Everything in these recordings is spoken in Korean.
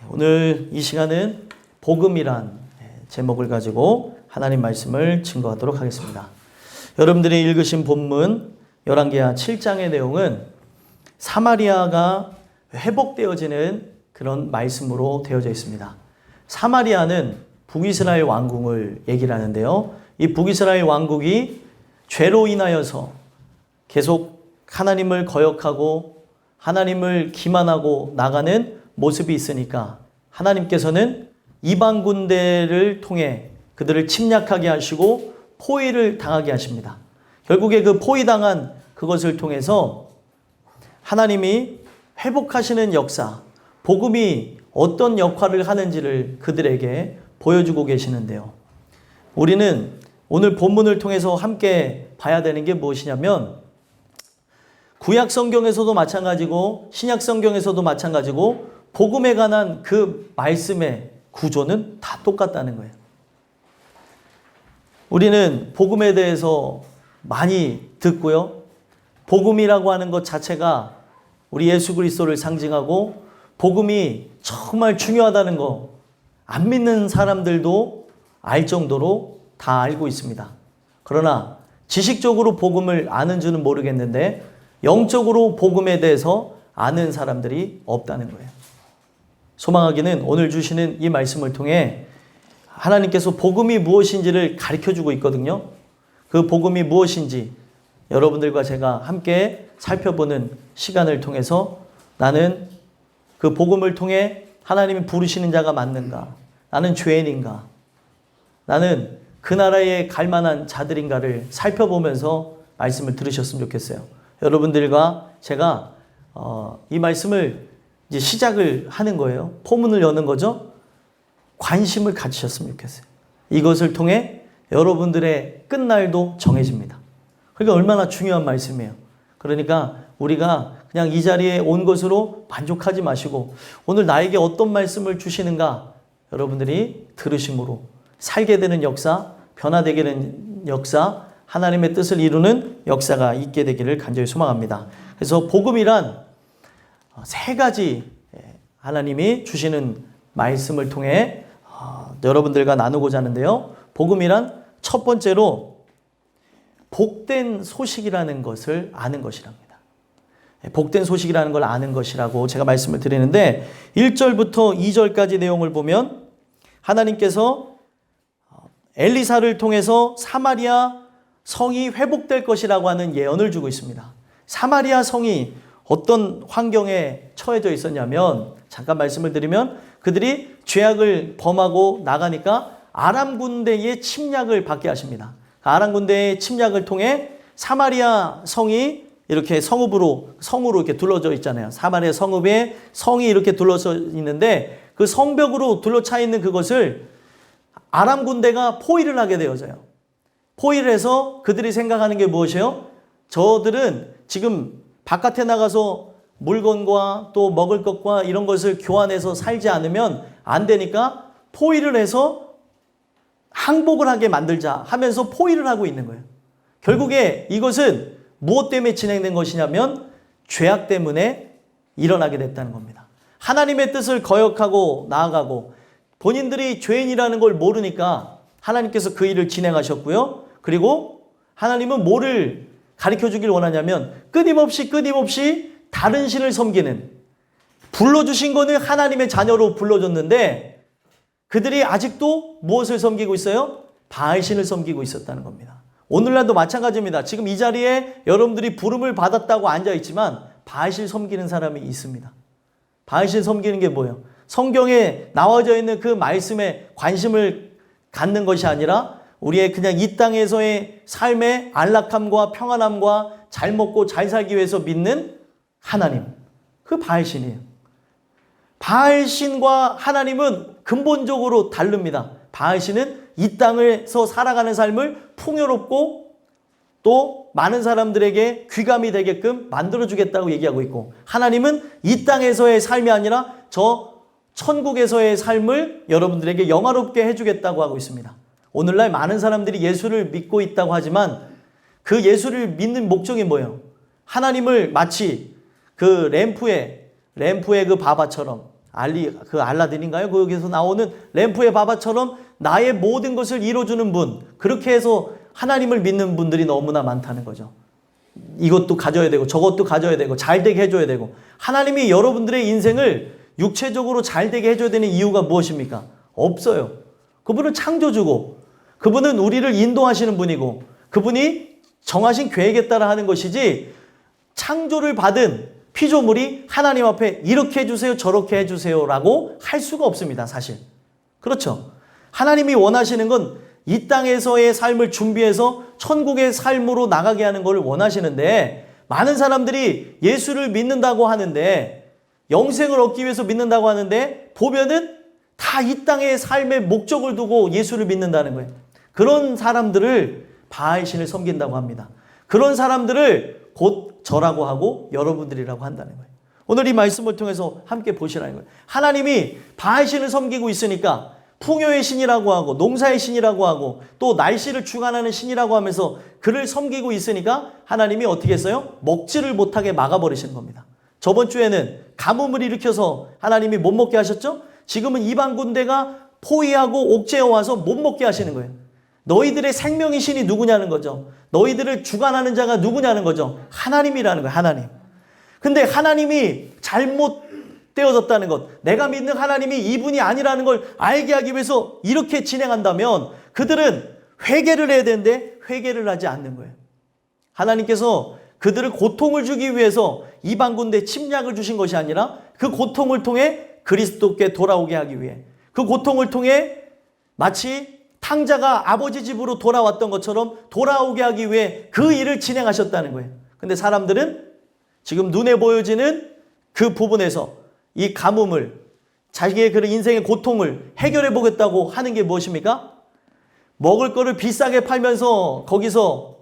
오늘 이 시간은 복음이란 제목을 가지고 하나님 말씀을 증거하도록 하겠습니다. 여러분들이 읽으신 본문 열왕기하 7장의 내용은 사마리아가 회복되어지는 그런 말씀으로 되어져 있습니다. 사마리아는 북이스라엘 왕국을 얘기를 하는데요. 이 북이스라엘 왕국이 죄로 인하여서 계속 하나님을 거역하고 하나님을 기만하고 나가는 모습이 있으니까 하나님께서는 이방 군대를 통해 그들을 침략하게 하시고 포위를 당하게 하십니다. 결국에 그 포위당한 그것을 통해서 하나님이 회복하시는 역사, 복음이 어떤 역할을 하는지를 그들에게 보여주고 계시는데요. 우리는 오늘 본문을 통해서 함께 봐야 되는 게 무엇이냐면 구약 성경에서도 마찬가지고 신약 성경에서도 마찬가지고 복음에 관한 그 말씀의 구조는 다 똑같다는 거예요. 우리는 복음에 대해서 많이 듣고요. 복음이라고 하는 것 자체가 우리 예수 그리스도를 상징하고 복음이 정말 중요하다는 거 안 믿는 사람들도 알 정도로 다 알고 있습니다. 그러나 지식적으로 복음을 아는 줄은 모르겠는데 영적으로 복음에 대해서 아는 사람들이 없다는 거예요. 소망하기는 오늘 주시는 이 말씀을 통해 하나님께서 복음이 무엇인지를 가르쳐주고 있거든요. 그 복음이 무엇인지 여러분들과 제가 함께 살펴보는 시간을 통해서 나는 그 복음을 통해 하나님이 부르시는 자가 맞는가? 나는 죄인인가? 나는 그 나라에 갈 만한 자들인가를 살펴보면서 말씀을 들으셨으면 좋겠어요. 여러분들과 제가 이 말씀을 이제 시작을 하는 거예요. 포문을 여는 거죠. 관심을 가지셨으면 좋겠어요. 이것을 통해 여러분들의 끝날도 정해집니다. 그러니까 얼마나 중요한 말씀이에요. 그러니까 우리가 그냥 이 자리에 온 것으로 만족하지 마시고 오늘 나에게 어떤 말씀을 주시는가 여러분들이 들으심으로 살게 되는 역사, 변화되게 되는 역사, 하나님의 뜻을 이루는 역사가 있게 되기를 간절히 소망합니다. 그래서 복음이란 세 가지 하나님이 주시는 말씀을 통해 여러분들과 나누고자 하는데요. 복음이란 첫 번째로 복된 소식이라는 것을 아는 것이랍니다. 복된 소식이라는 걸 아는 것이라고 제가 말씀을 드리는데 1절부터 2절까지 내용을 보면 하나님께서 엘리사를 통해서 사마리아 성이 회복될 것이라고 하는 예언을 주고 있습니다. 사마리아 성이 어떤 환경에 처해져 있었냐면 잠깐 말씀을 드리면 그들이 죄악을 범하고 나가니까 아람 군대의 침략을 받게 하십니다. 아람 군대의 침략을 통해 사마리아 성이 이렇게 성으로 이렇게 둘러져 있잖아요. 사마리아 성읍에 성이 이렇게 둘러져 있는데 그 성벽으로 둘러차 있는 그것을 아람 군대가 포위를 하게 되어져요. 포위를 해서 그들이 생각하는 게 무엇이에요? 저들은 지금 바깥에 나가서 물건과 또 먹을 것과 이런 것을 교환해서 살지 않으면 안 되니까 포위를 해서 항복을 하게 만들자 하면서 포위를 하고 있는 거예요. 결국에 이것은 무엇 때문에 진행된 것이냐면 죄악 때문에 일어나게 됐다는 겁니다. 하나님의 뜻을 거역하고 나아가고 본인들이 죄인이라는 걸 모르니까 하나님께서 그 일을 진행하셨고요. 그리고 하나님은 뭐를 가르쳐 주길 원하냐면 끊임없이 다른 신을 섬기는, 불러주신 거는 하나님의 자녀로 불러줬는데 그들이 아직도 무엇을 섬기고 있어요? 바알신을 섬기고 있었다는 겁니다. 오늘날도 마찬가지입니다. 지금 이 자리에 여러분들이 부름을 받았다고 앉아있지만 바알신 섬기는 사람이 있습니다. 바알신 섬기는 게 뭐예요? 성경에 나와져 있는 그 말씀에 관심을 갖는 것이 아니라 우리의 그냥 이 땅에서의 삶의 안락함과 평안함과 잘 먹고 잘 살기 위해서 믿는 하나님, 그 바알신이에요. 바알신과 하나님은 근본적으로 다릅니다. 바알신은 이 땅에서 살아가는 삶을 풍요롭고 또 많은 사람들에게 귀감이 되게끔 만들어주겠다고 얘기하고 있고 하나님은 이 땅에서의 삶이 아니라 저 천국에서의 삶을 여러분들에게 영화롭게 해주겠다고 하고 있습니다. 오늘날 많은 사람들이 예수를 믿고 있다고 하지만 그 예수를 믿는 목적이 뭐예요? 하나님을 마치 그 램프의 그 바바처럼 알라딘인가요? 거기서 나오는 램프의 바바처럼 나의 모든 것을 이뤄주는 분, 그렇게 해서 하나님을 믿는 분들이 너무나 많다는 거죠. 이것도 가져야 되고 저것도 가져야 되고 잘 되게 해줘야 되고, 하나님이 여러분들의 인생을 육체적으로 잘 되게 해줘야 되는 이유가 무엇입니까? 없어요. 그분은 창조주고, 그분은 우리를 인도하시는 분이고, 그분이 정하신 계획에 따라 하는 것이지, 창조를 받은 피조물이 하나님 앞에 이렇게 해주세요 저렇게 해주세요 라고 할 수가 없습니다. 사실 그렇죠. 하나님이 원하시는 건 이 땅에서의 삶을 준비해서 천국의 삶으로 나가게 하는 걸 원하시는데, 많은 사람들이 예수를 믿는다고 하는데, 영생을 얻기 위해서 믿는다고 하는데, 보면은 다 이 땅의 삶의 목적을 두고 예수를 믿는다는 거예요. 그런 사람들을 바알 신을 섬긴다고 합니다. 그런 사람들을 곧 저라고 하고 여러분들이라고 한다는 거예요. 오늘 이 말씀을 통해서 함께 보시라는 거예요. 하나님이 바알 신을 섬기고 있으니까 풍요의 신이라고 하고 농사의 신이라고 하고 또 날씨를 주관하는 신이라고 하면서 그를 섬기고 있으니까 하나님이 어떻게 했어요? 먹지를 못하게 막아버리시는 겁니다. 저번 주에는 가뭄을 일으켜서 하나님이 못 먹게 하셨죠? 지금은 이방 군대가 포위하고 옥죄어 와서 못 먹게 하시는 거예요. 너희들의 생명의 신이 누구냐는 거죠. 너희들을 주관하는 자가 누구냐는 거죠. 하나님이라는 거예요. 하나님. 근데 하나님이 잘못되어졌다는 것, 내가 믿는 하나님이 이분이 아니라는 걸 알게 하기 위해서 이렇게 진행한다면 그들은 회개를 해야 되는데 회개를 하지 않는 거예요. 하나님께서 그들을 고통을 주기 위해서 이방 군대 침략을 주신 것이 아니라 그 고통을 통해 그리스도께 돌아오게 하기 위해, 그 고통을 통해 마치 탕자가 아버지 집으로 돌아왔던 것처럼 돌아오게 하기 위해 그 일을 진행하셨다는 거예요. 근데 사람들은 지금 눈에 보여지는 그 부분에서 이 가뭄을, 자기의 그런 인생의 고통을 해결해 보겠다고 하는 게 무엇입니까? 먹을 거를 비싸게 팔면서 거기서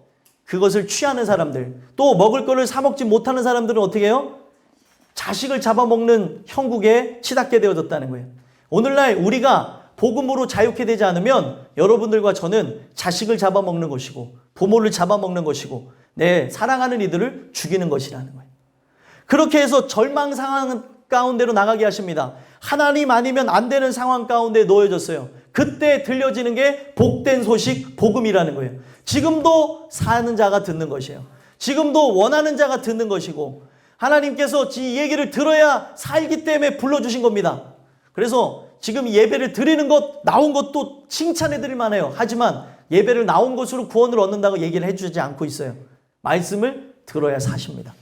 그것을 취하는 사람들, 또 먹을 거를 사 먹지 못하는 사람들은 어떻게 해요? 자식을 잡아먹는 형국에 치닫게 되어졌다는 거예요. 오늘날 우리가 복음으로 자유케 되지 않으면 여러분들과 저는 자식을 잡아먹는 것이고 부모를 잡아먹는 것이고 내 사랑하는 이들을 죽이는 것이라는 거예요. 그렇게 해서 절망 상황 가운데로 나가게 하십니다. 하나님 아니면 안 되는 상황 가운데 놓여졌어요. 그때 들려지는 게 복된 소식, 복음이라는 거예요. 지금도 사는 자가 듣는 것이에요. 지금도 원하는 자가 듣는 것이고, 하나님께서 이 얘기를 들어야 살기 때문에 불러주신 겁니다. 그래서 지금 예배를 드리는 것, 나온 것도 칭찬해 드릴 만해요. 하지만 예배를 나온 것으로 구원을 얻는다고 얘기를 해주지 않고 있어요. 말씀을 들어야 사십니다.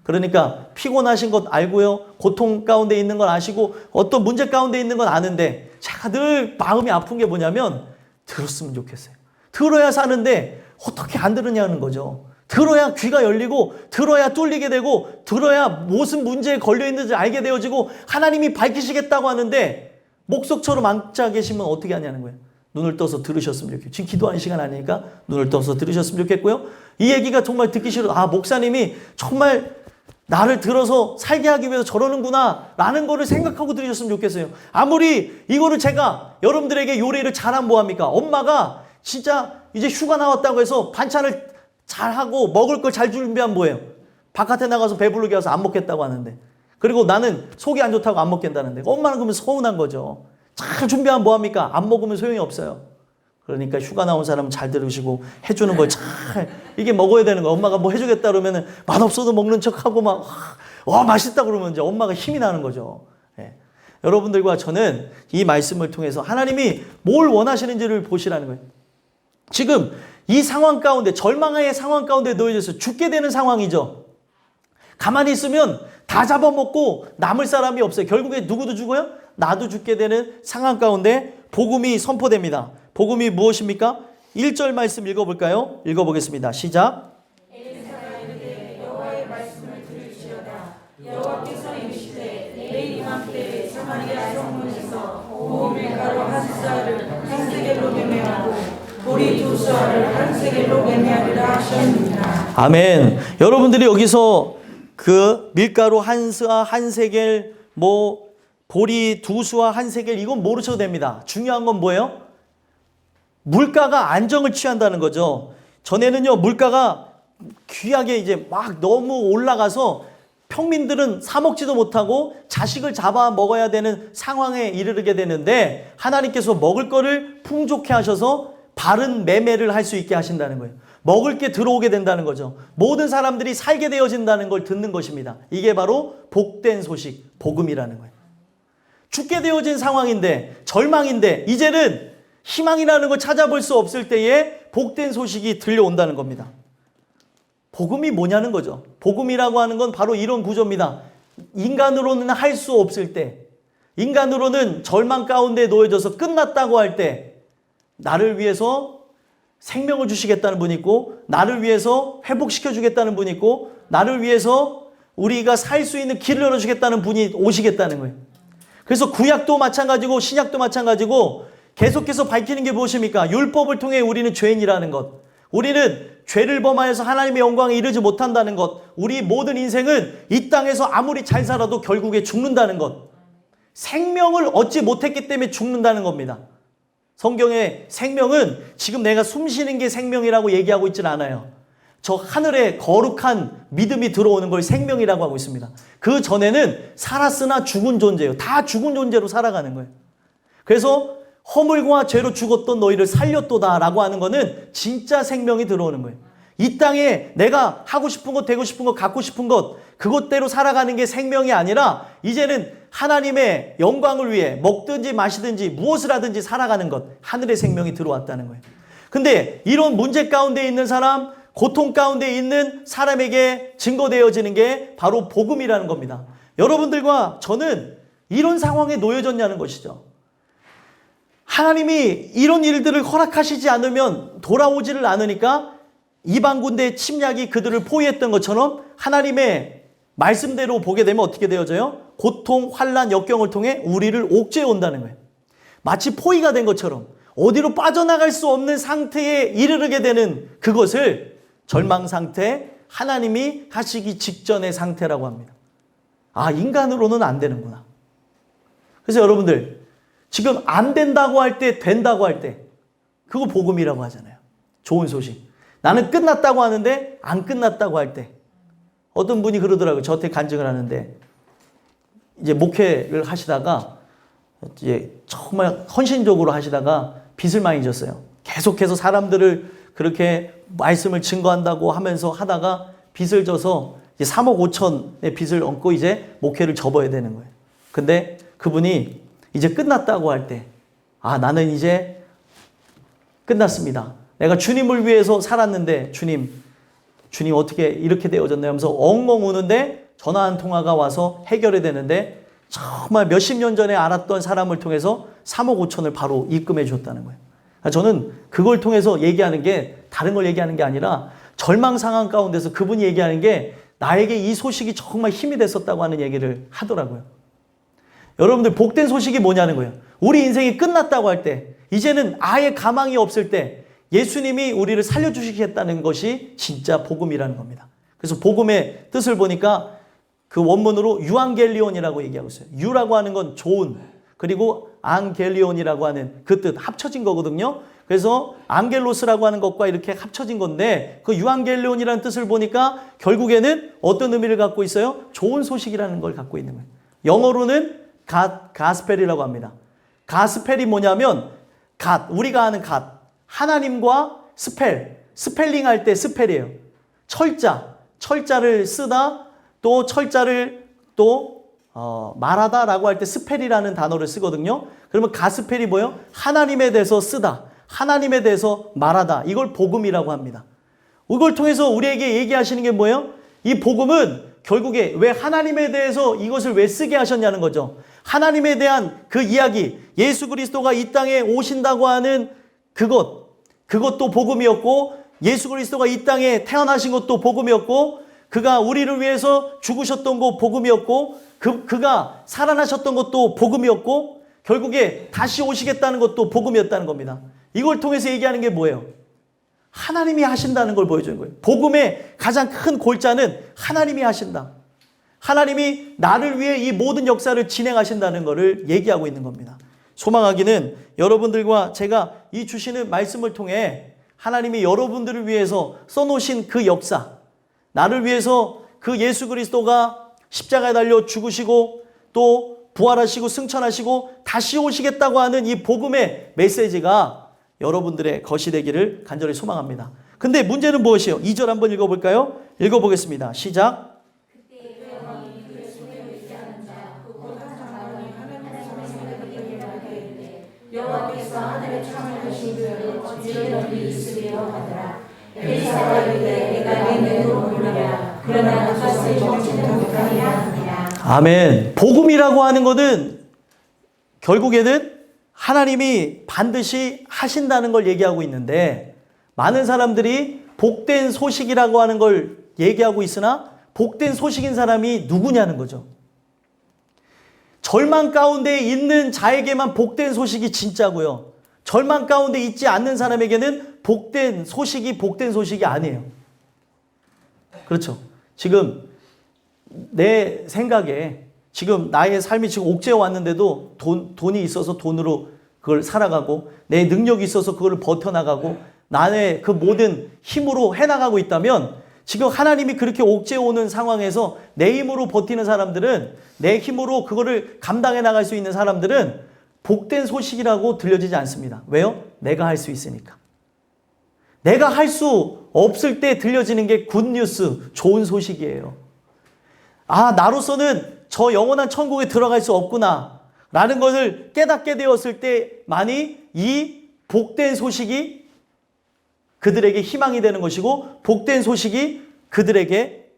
그러니까 피곤하신 것 알고요, 고통 가운데 있는 걸 아시고 어떤 문제 가운데 있는 건 아는데, 제가 늘 마음이 아픈 게 뭐냐면 들었으면 좋겠어요. 들어야 사는데 어떻게 안 들으냐는 거죠. 들어야 귀가 열리고, 들어야 뚫리게 되고, 들어야 무슨 문제에 걸려 있는지 알게 되어지고 하나님이 밝히시겠다고 하는데 목석처럼 앉아 계시면 어떻게 하냐는 거예요. 눈을 떠서 들으셨으면 좋겠고요. 지금 기도하는 시간 아니니까 눈을 떠서 들으셨으면 좋겠고요. 이 얘기가 정말 듣기 싫어. 아, 목사님이 정말 나를 들어서 살게 하기 위해서 저러는구나 라는 거를 생각하고 들으셨으면 좋겠어요. 아무리 이거를 제가 여러분들에게 요리를 잘하면 뭐합니까? 엄마가 진짜 이제 휴가 나왔다고 해서 반찬을 잘하고 먹을 걸 잘 준비하면 뭐예요? 바깥에 나가서 배부르게 와서 안 먹겠다고 하는데, 그리고 나는 속이 안 좋다고 안 먹겠다는데, 엄마는 그러면 서운한 거죠. 잘 준비하면 뭐합니까? 안 먹으면 소용이 없어요. 그러니까 휴가 나온 사람은 잘 들으시고 해주는 걸 잘 이게 먹어야 되는 거예요. 엄마가 뭐 해주겠다 그러면은 맛없어도 먹는 척하고 막 맛있다 그러면 이제 엄마가 힘이 나는 거죠. 예. 여러분들과 저는 이 말씀을 통해서 하나님이 뭘 원하시는지를 보시라는 거예요. 지금 이 상황 가운데, 절망의 상황 가운데 놓여져서 죽게 되는 상황이죠. 가만히 있으면 다 잡아먹고 남을 사람이 없어요. 결국에 누구도 죽어요? 나도 죽게 되는 상황 가운데 복음이 선포됩니다. 복음이 무엇입니까? 1절 말씀 읽어볼까요? 읽어보겠습니다. 시작. 엘리사가 이르되 여호와의 말씀을 들으시오다. 여호와께서 이르시되 내일 이맘때 사마리아 성문에서 고밀가루 한 쌀을 한 세겔로 매매하고 보리 두 쌀을 한 세겔로 매매하리라 하셨느니라. 아멘. 여러분들이 여기서 그 밀가루 한 스와 한 세겔, 뭐 보리 두 수와 한 세겔, 이건 모르셔도 됩니다. 중요한 건 뭐예요? 물가가 안정을 취한다는 거죠. 전에는요, 물가가 귀하게 이제 막 너무 올라가서 평민들은 사 먹지도 못하고 자식을 잡아 먹어야 되는 상황에 이르게 되는데 하나님께서 먹을 거를 풍족해 하셔서 바른 매매를 할 수 있게 하신다는 거예요. 먹을 게 들어오게 된다는 거죠. 모든 사람들이 살게 되어진다는 걸 듣는 것입니다. 이게 바로 복된 소식, 복음이라는 거예요. 죽게 되어진 상황인데, 절망인데 이제는 희망이라는 걸 찾아볼 수 없을 때에 복된 소식이 들려온다는 겁니다. 복음이 뭐냐는 거죠. 복음이라고 하는 건 바로 이런 구조입니다. 인간으로는 할 수 없을 때, 인간으로는 절망 가운데 놓여져서 끝났다고 할 때 나를 위해서 생명을 주시겠다는 분이 있고, 나를 위해서 회복시켜 주겠다는 분이 있고, 나를 위해서 우리가 살 수 있는 길을 열어주겠다는 분이 오시겠다는 거예요. 그래서 구약도 마찬가지고 신약도 마찬가지고 계속해서 밝히는 게 무엇입니까? 율법을 통해 우리는 죄인이라는 것, 우리는 죄를 범하여서 하나님의 영광에 이르지 못한다는 것, 우리 모든 인생은 이 땅에서 아무리 잘 살아도 결국에 죽는다는 것, 생명을 얻지 못했기 때문에 죽는다는 겁니다. 성경의 생명은 지금 내가 숨 쉬는 게 생명이라고 얘기하고 있지는 않아요. 저 하늘에 거룩한 믿음이 들어오는 걸 생명이라고 하고 있습니다. 그 전에는 살았으나 죽은 존재예요. 다 죽은 존재로 살아가는 거예요. 그래서 허물과 죄로 죽었던 너희를 살렸도다 라고 하는 거는 진짜 생명이 들어오는 거예요. 이 땅에 내가 하고 싶은 것, 되고 싶은 것, 갖고 싶은 것, 그것대로 살아가는 게 생명이 아니라 이제는 하나님의 영광을 위해 먹든지 마시든지 무엇을 하든지 살아가는 것, 하늘의 생명이 들어왔다는 거예요. 근데 이런 문제 가운데 있는 사람, 고통 가운데 있는 사람에게 증거되어지는 게 바로 복음이라는 겁니다. 여러분들과 저는 이런 상황에 놓여졌냐는 것이죠. 하나님이 이런 일들을 허락하시지 않으면 돌아오지를 않으니까 이방 군대의 침략이 그들을 포위했던 것처럼 하나님의 말씀대로 보게 되면 어떻게 되어져요? 고통, 환난, 역경을 통해 우리를 옥죄해 온다는 거예요. 마치 포위가 된 것처럼 어디로 빠져나갈 수 없는 상태에 이르게 되는 그것을 절망 상태, 하나님이 하시기 직전의 상태라고 합니다. 아, 인간으로는 안 되는구나. 그래서 여러분들, 지금 안 된다고 할 때, 된다고 할 때, 그거 복음이라고 하잖아요. 좋은 소식. 나는 끝났다고 하는데 안 끝났다고 할 때, 어떤 분이 그러더라고요. 저한테 간증을 하는데, 이제 목회를 하시다가 이제 정말 헌신적으로 하시다가 빚을 많이 졌어요. 계속해서 사람들을 그렇게 말씀을 증거한다고 하면서 하다가 빚을 져서 이제 3억 5천의 빚을 얹고 이제 목회를 접어야 되는 거예요. 근데 그분이 이제 끝났다고 할 때, 아, 나는 이제 끝났습니다. 내가 주님을 위해서 살았는데 주님 어떻게 이렇게 되어졌나요? 하면서 엉엉 우는데 전화 한 통화가 와서 해결이 되는데 정말 몇십 년 전에 알았던 사람을 통해서 3억 5천을 바로 입금해 줬다는 거예요. 저는 그걸 통해서 얘기하는 게 다른 걸 얘기하는 게 아니라 절망 상황 가운데서 그분이 얘기하는 게 나에게 이 소식이 정말 힘이 됐었다고 하는 얘기를 하더라고요. 여러분들, 복된 소식이 뭐냐는 거예요. 우리 인생이 끝났다고 할 때, 이제는 아예 가망이 없을 때 예수님이 우리를 살려주시겠다는 것이 진짜 복음이라는 겁니다. 그래서 복음의 뜻을 보니까 그 원문으로 유앙겔리온이라고 얘기하고 있어요. 유라고 하는 건 좋은, 그리고 앙겔리온이라고 하는 그 뜻 합쳐진 거거든요. 그래서 앙겔로스라고 하는 것과 이렇게 합쳐진 건데, 그 유앙겔리온이라는 뜻을 보니까 결국에는 어떤 의미를 갖고 있어요? 좋은 소식이라는 걸 갖고 있는 거예요. 영어로는 가스펠이라고 합니다. 가스펠이 뭐냐면 우리가 아는 하나님과 스펠링 할 때 스펠이에요. 철자를 쓰다, 또 철자를 또 말하다라고 할 때 스펠이라는 단어를 쓰거든요. 그러면 가스펠이 뭐예요? 하나님에 대해서 쓰다, 하나님에 대해서 말하다. 이걸 복음이라고 합니다. 이걸 통해서 우리에게 얘기하시는 게 뭐예요? 이 복음은 결국에 왜 하나님에 대해서 이것을 왜 쓰게 하셨냐는 거죠. 하나님에 대한 그 이야기, 예수 그리스도가 이 땅에 오신다고 하는 그것도 복음이었고, 예수 그리스도가 이 땅에 태어나신 것도 복음이었고, 그가 우리를 위해서 죽으셨던 것 복음이었고, 그가 살아나셨던 것도 복음이었고, 결국에 다시 오시겠다는 것도 복음이었다는 겁니다. 이걸 통해서 얘기하는 게 뭐예요? 하나님이 하신다는 걸 보여주는 거예요. 복음의 가장 큰 골자는 하나님이 하신다. 하나님이 나를 위해 이 모든 역사를 진행하신다는 것을 얘기하고 있는 겁니다. 소망하기는 여러분들과 제가 이 주시는 말씀을 통해 하나님이 여러분들을 위해서 써놓으신 그 역사, 나를 위해서 그 예수 그리스도가 십자가에 달려 죽으시고 또 부활하시고 승천하시고 다시 오시겠다고 하는 이 복음의 메시지가 여러분들의 것이 되기를 간절히 소망합니다. 근데 문제는 무엇이에요? 2절 한번 읽어볼까요? 읽어보겠습니다. 시작. 여호와께서 하늘에 창을 하신 그 어찌 너희 있으리요 하더라. 엘리사가 이르되 내가 내 눈으로 보느냐 그러나 그것을 먹지는 못하리라 하니라. 아멘. 복음이라고 하는 것은 결국에는 하나님이 반드시 하신다는 걸 얘기하고 있는데, 많은 사람들이 복된 소식이라고 하는 걸 얘기하고 있으나 복된 소식인 사람이 누구냐는 거죠. 절망 가운데 있는 자에게만 복된 소식이 진짜고요. 절망 가운데 있지 않는 사람에게는 복된 소식이 아니에요. 그렇죠. 지금 내 생각에 지금 나의 삶이 지금 옥죄어 왔는데도 돈이 있어서 돈으로 그걸 살아가고 내 능력이 있어서 그걸 버텨나가고 나의 그 모든 힘으로 해나가고 있다면, 지금 하나님이 그렇게 옥죄어 오는 상황에서 내 힘으로 버티는 사람들은, 내 힘으로 그거를 감당해 나갈 수 있는 사람들은 복된 소식이라고 들려지지 않습니다. 왜요? 내가 할 수 있으니까. 내가 할 수 없을 때 들려지는 게 굿뉴스, 좋은 소식이에요. 아, 나로서는 저 영원한 천국에 들어갈 수 없구나 라는 것을 깨닫게 되었을 때만이 이 복된 소식이 그들에게 희망이 되는 것이고, 복된 소식이 그들에게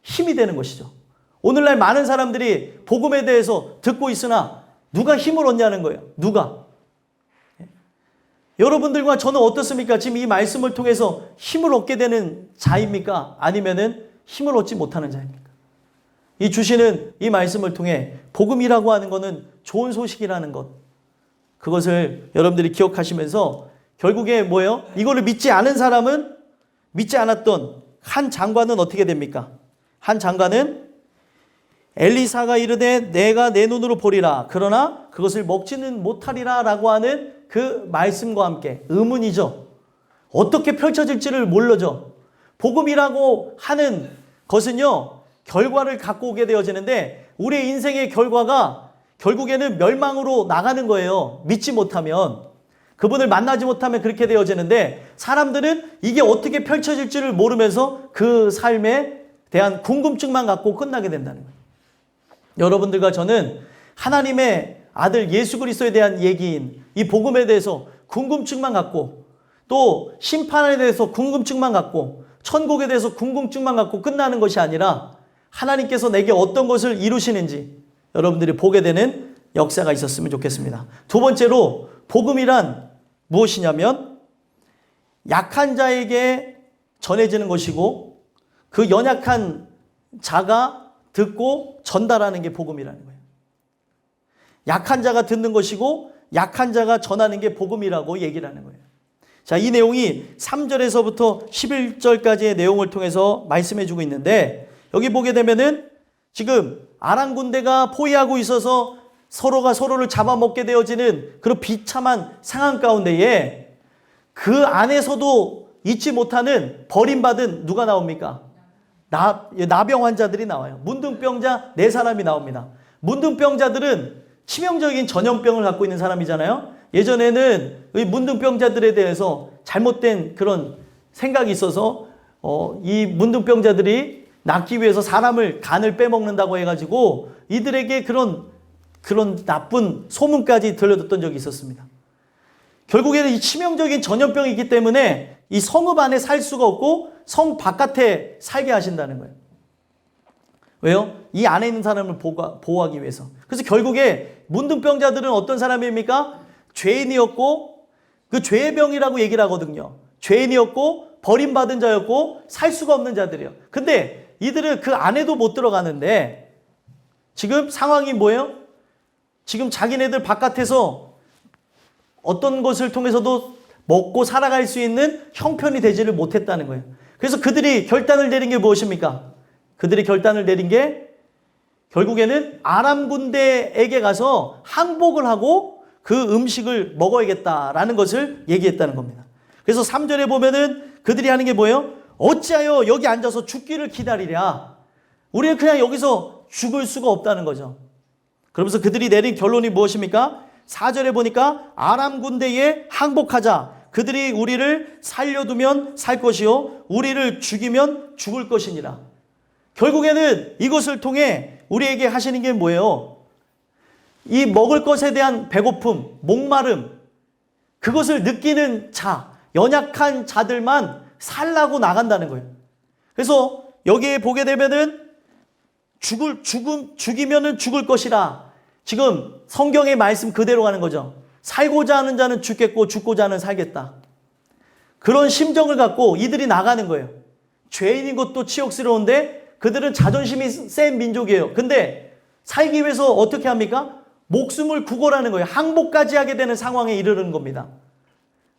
힘이 되는 것이죠. 오늘날 많은 사람들이 복음에 대해서 듣고 있으나 누가 힘을 얻냐는 거예요. 누가? 여러분들과 저는 어떻습니까? 지금 이 말씀을 통해서 힘을 얻게 되는 자입니까? 아니면은 힘을 얻지 못하는 자입니까? 이 주시는 이 말씀을 통해 복음이라고 하는 것은 좋은 소식이라는 것, 그것을 여러분들이 기억하시면서 결국에 뭐예요? 이거를 믿지 않은 사람은, 믿지 않았던 한 장관은 어떻게 됩니까? 한 장관은 엘리사가 이르되 내가 내 눈으로 보리라 그러나 그것을 먹지는 못하리라 라고 하는 그 말씀과 함께 의문이죠. 어떻게 펼쳐질지를 모르죠. 복음이라고 하는 것은요, 결과를 갖고 오게 되어지는데 우리의 인생의 결과가 결국에는 멸망으로 나가는 거예요. 믿지 못하면, 그분을 만나지 못하면 그렇게 되어지는데, 사람들은 이게 어떻게 펼쳐질지를 모르면서 그 삶에 대한 궁금증만 갖고 끝나게 된다는 거예요. 여러분들과 저는 하나님의 아들 예수 그리스도에 대한 얘기인 이 복음에 대해서 궁금증만 갖고, 또 심판에 대해서 궁금증만 갖고, 천국에 대해서 궁금증만 갖고 끝나는 것이 아니라 하나님께서 내게 어떤 것을 이루시는지 여러분들이 보게 되는 역사가 있었으면 좋겠습니다. 두 번째로, 복음이란 무엇이냐면 약한 자에게 전해지는 것이고, 그 연약한 자가 듣고 전달하는 게 복음이라는 거예요. 약한 자가 듣는 것이고 약한 자가 전하는 게 복음이라고 얘기를 하는 거예요. 자, 이 내용이 3절에서부터 11절까지의 내용을 통해서 말씀해 주고 있는데, 여기 보게 되면은 지금 아람 군대가 포위하고 있어서 서로가 서로를 잡아먹게 되어지는 그런 비참한 상황 가운데에 그 안에서도 잊지 못하는 버림받은 누가 나옵니까? 나병 환자들이 나와요. 문둥병자 4사람이 나옵니다. 문둥병자들은 치명적인 전염병을 갖고 있는 사람이잖아요. 예전에는 이 문둥병자들에 대해서 잘못된 그런 생각이 있어서 이 문둥병자들이 낫기 위해서 사람을 간을 빼먹는다고 해가지고 이들에게 그런 나쁜 소문까지 들려줬던 적이 있었습니다. 결국에는 이 치명적인 전염병이 있기 때문에 이 성읍 안에 살 수가 없고 성 바깥에 살게 하신다는 거예요. 왜요? 이 안에 있는 사람을 보호하기 위해서. 그래서 결국에 문둥병자들은 어떤 사람입니까? 죄인이었고, 그 죄의 병이라고 얘기를 하거든요. 죄인이었고 버림받은 자였고 살 수가 없는 자들이에요. 근데 이들은 그 안에도 못 들어가는데 지금 상황이 뭐예요? 지금 자기네들 바깥에서 어떤 것을 통해서도 먹고 살아갈 수 있는 형편이 되지를 못했다는 거예요. 그래서 그들이 결단을 내린 게 무엇입니까? 그들이 결단을 내린 게 결국에는 아람 군대에게 가서 항복을 하고 그 음식을 먹어야겠다라는 것을 얘기했다는 겁니다. 그래서 3절에 보면은 그들이 하는 게 뭐예요? 어찌하여 여기 앉아서 죽기를 기다리랴. 우리는 그냥 여기서 죽을 수가 없다는 거죠. 그러면서 그들이 내린 결론이 무엇입니까? 4절에 보니까 아람 군대에 항복하자. 그들이 우리를 살려두면 살 것이요 우리를 죽이면 죽을 것이니라. 결국에는 이것을 통해 우리에게 하시는 게 뭐예요? 이 먹을 것에 대한 배고픔, 목마름, 그것을 느끼는 자, 연약한 자들만 살라고 나간다는 거예요. 그래서 여기에 보게 되면은 죽이면은 죽을 것이라. 지금 성경의 말씀 그대로 가는 거죠. 살고자 하는 자는 죽겠고 죽고자 하는 살겠다. 그런 심정을 갖고 이들이 나가는 거예요. 죄인인 것도 치욕스러운데 그들은 자존심이 센 민족이에요. 근데 살기 위해서 어떻게 합니까? 목숨을 구걸하는 거예요. 항복까지 하게 되는 상황에 이르는 겁니다.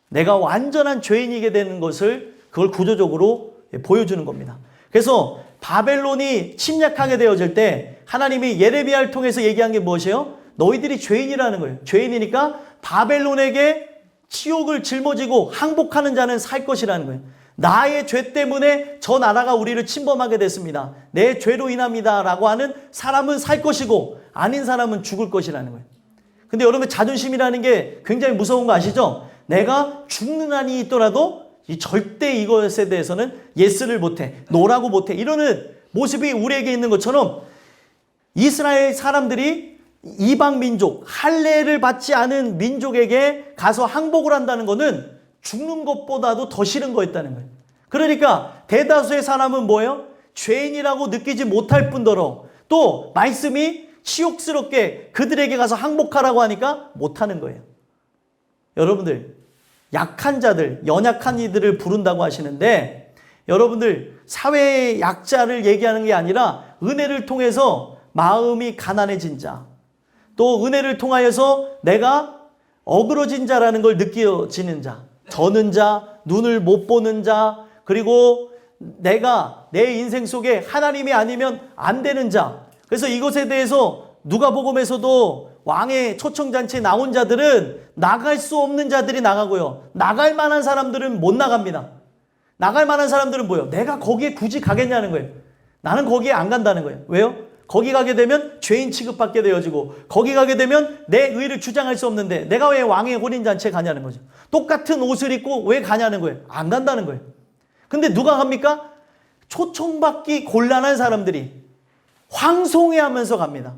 내가 완전한 죄인이게 되는 것을 그걸 구조적으로 보여주는 겁니다. 그래서 바벨론이 침략하게 되어질 때 하나님이 예레미야를 통해서 얘기한 게 무엇이에요? 너희들이 죄인이라는 거예요. 죄인이니까 바벨론에게 치욕을 짊어지고 항복하는 자는 살 것이라는 거예요. 나의 죄 때문에 저 나라가 우리를 침범하게 됐습니다. 내 죄로 인합니다 라고 하는 사람은 살 것이고 아닌 사람은 죽을 것이라는 거예요. 근데 여러분 자존심이라는 게 굉장히 무서운 거 아시죠? 내가 죽는 한이 있더라도 절대 이것에 대해서는 예스를 못해, 노라고 못해 이러는 모습이 우리에게 있는 것처럼 이스라엘 사람들이 이방 민족, 할례를 받지 않은 민족에게 가서 항복을 한다는 것은 죽는 것보다도 더 싫은 거였다는 거예요. 그러니까 대다수의 사람은 뭐예요? 죄인이라고 느끼지 못할 뿐더러 또 말씀이 치욕스럽게 그들에게 가서 항복하라고 하니까 못하는 거예요. 여러분들 약한 자들, 연약한 이들을 부른다고 하시는데 여러분들 사회의 약자를 얘기하는 게 아니라 은혜를 통해서 마음이 가난해진 자, 또 은혜를 통하여서 내가 어그러진 자라는 걸 느껴지는 자, 저는 자, 눈을 못 보는 자, 그리고 내가 내 인생 속에 하나님이 아니면 안 되는 자. 그래서 이것에 대해서 누가복음에서도 왕의 초청잔치에 나온 자들은 나갈 수 없는 자들이 나가고요. 나갈 만한 사람들은 못 나갑니다. 나갈 만한 사람들은 뭐예요? 내가 거기에 굳이 가겠냐는 거예요. 나는 거기에 안 간다는 거예요. 왜요? 거기 가게 되면 죄인 취급받게 되어지고 거기 가게 되면 내 의를 주장할 수 없는데 내가 왜 왕의 혼인잔치에 가냐는 거죠. 똑같은 옷을 입고 왜 가냐는 거예요. 안 간다는 거예요. 근데 누가 갑니까? 초청받기 곤란한 사람들이 황송해하면서 갑니다.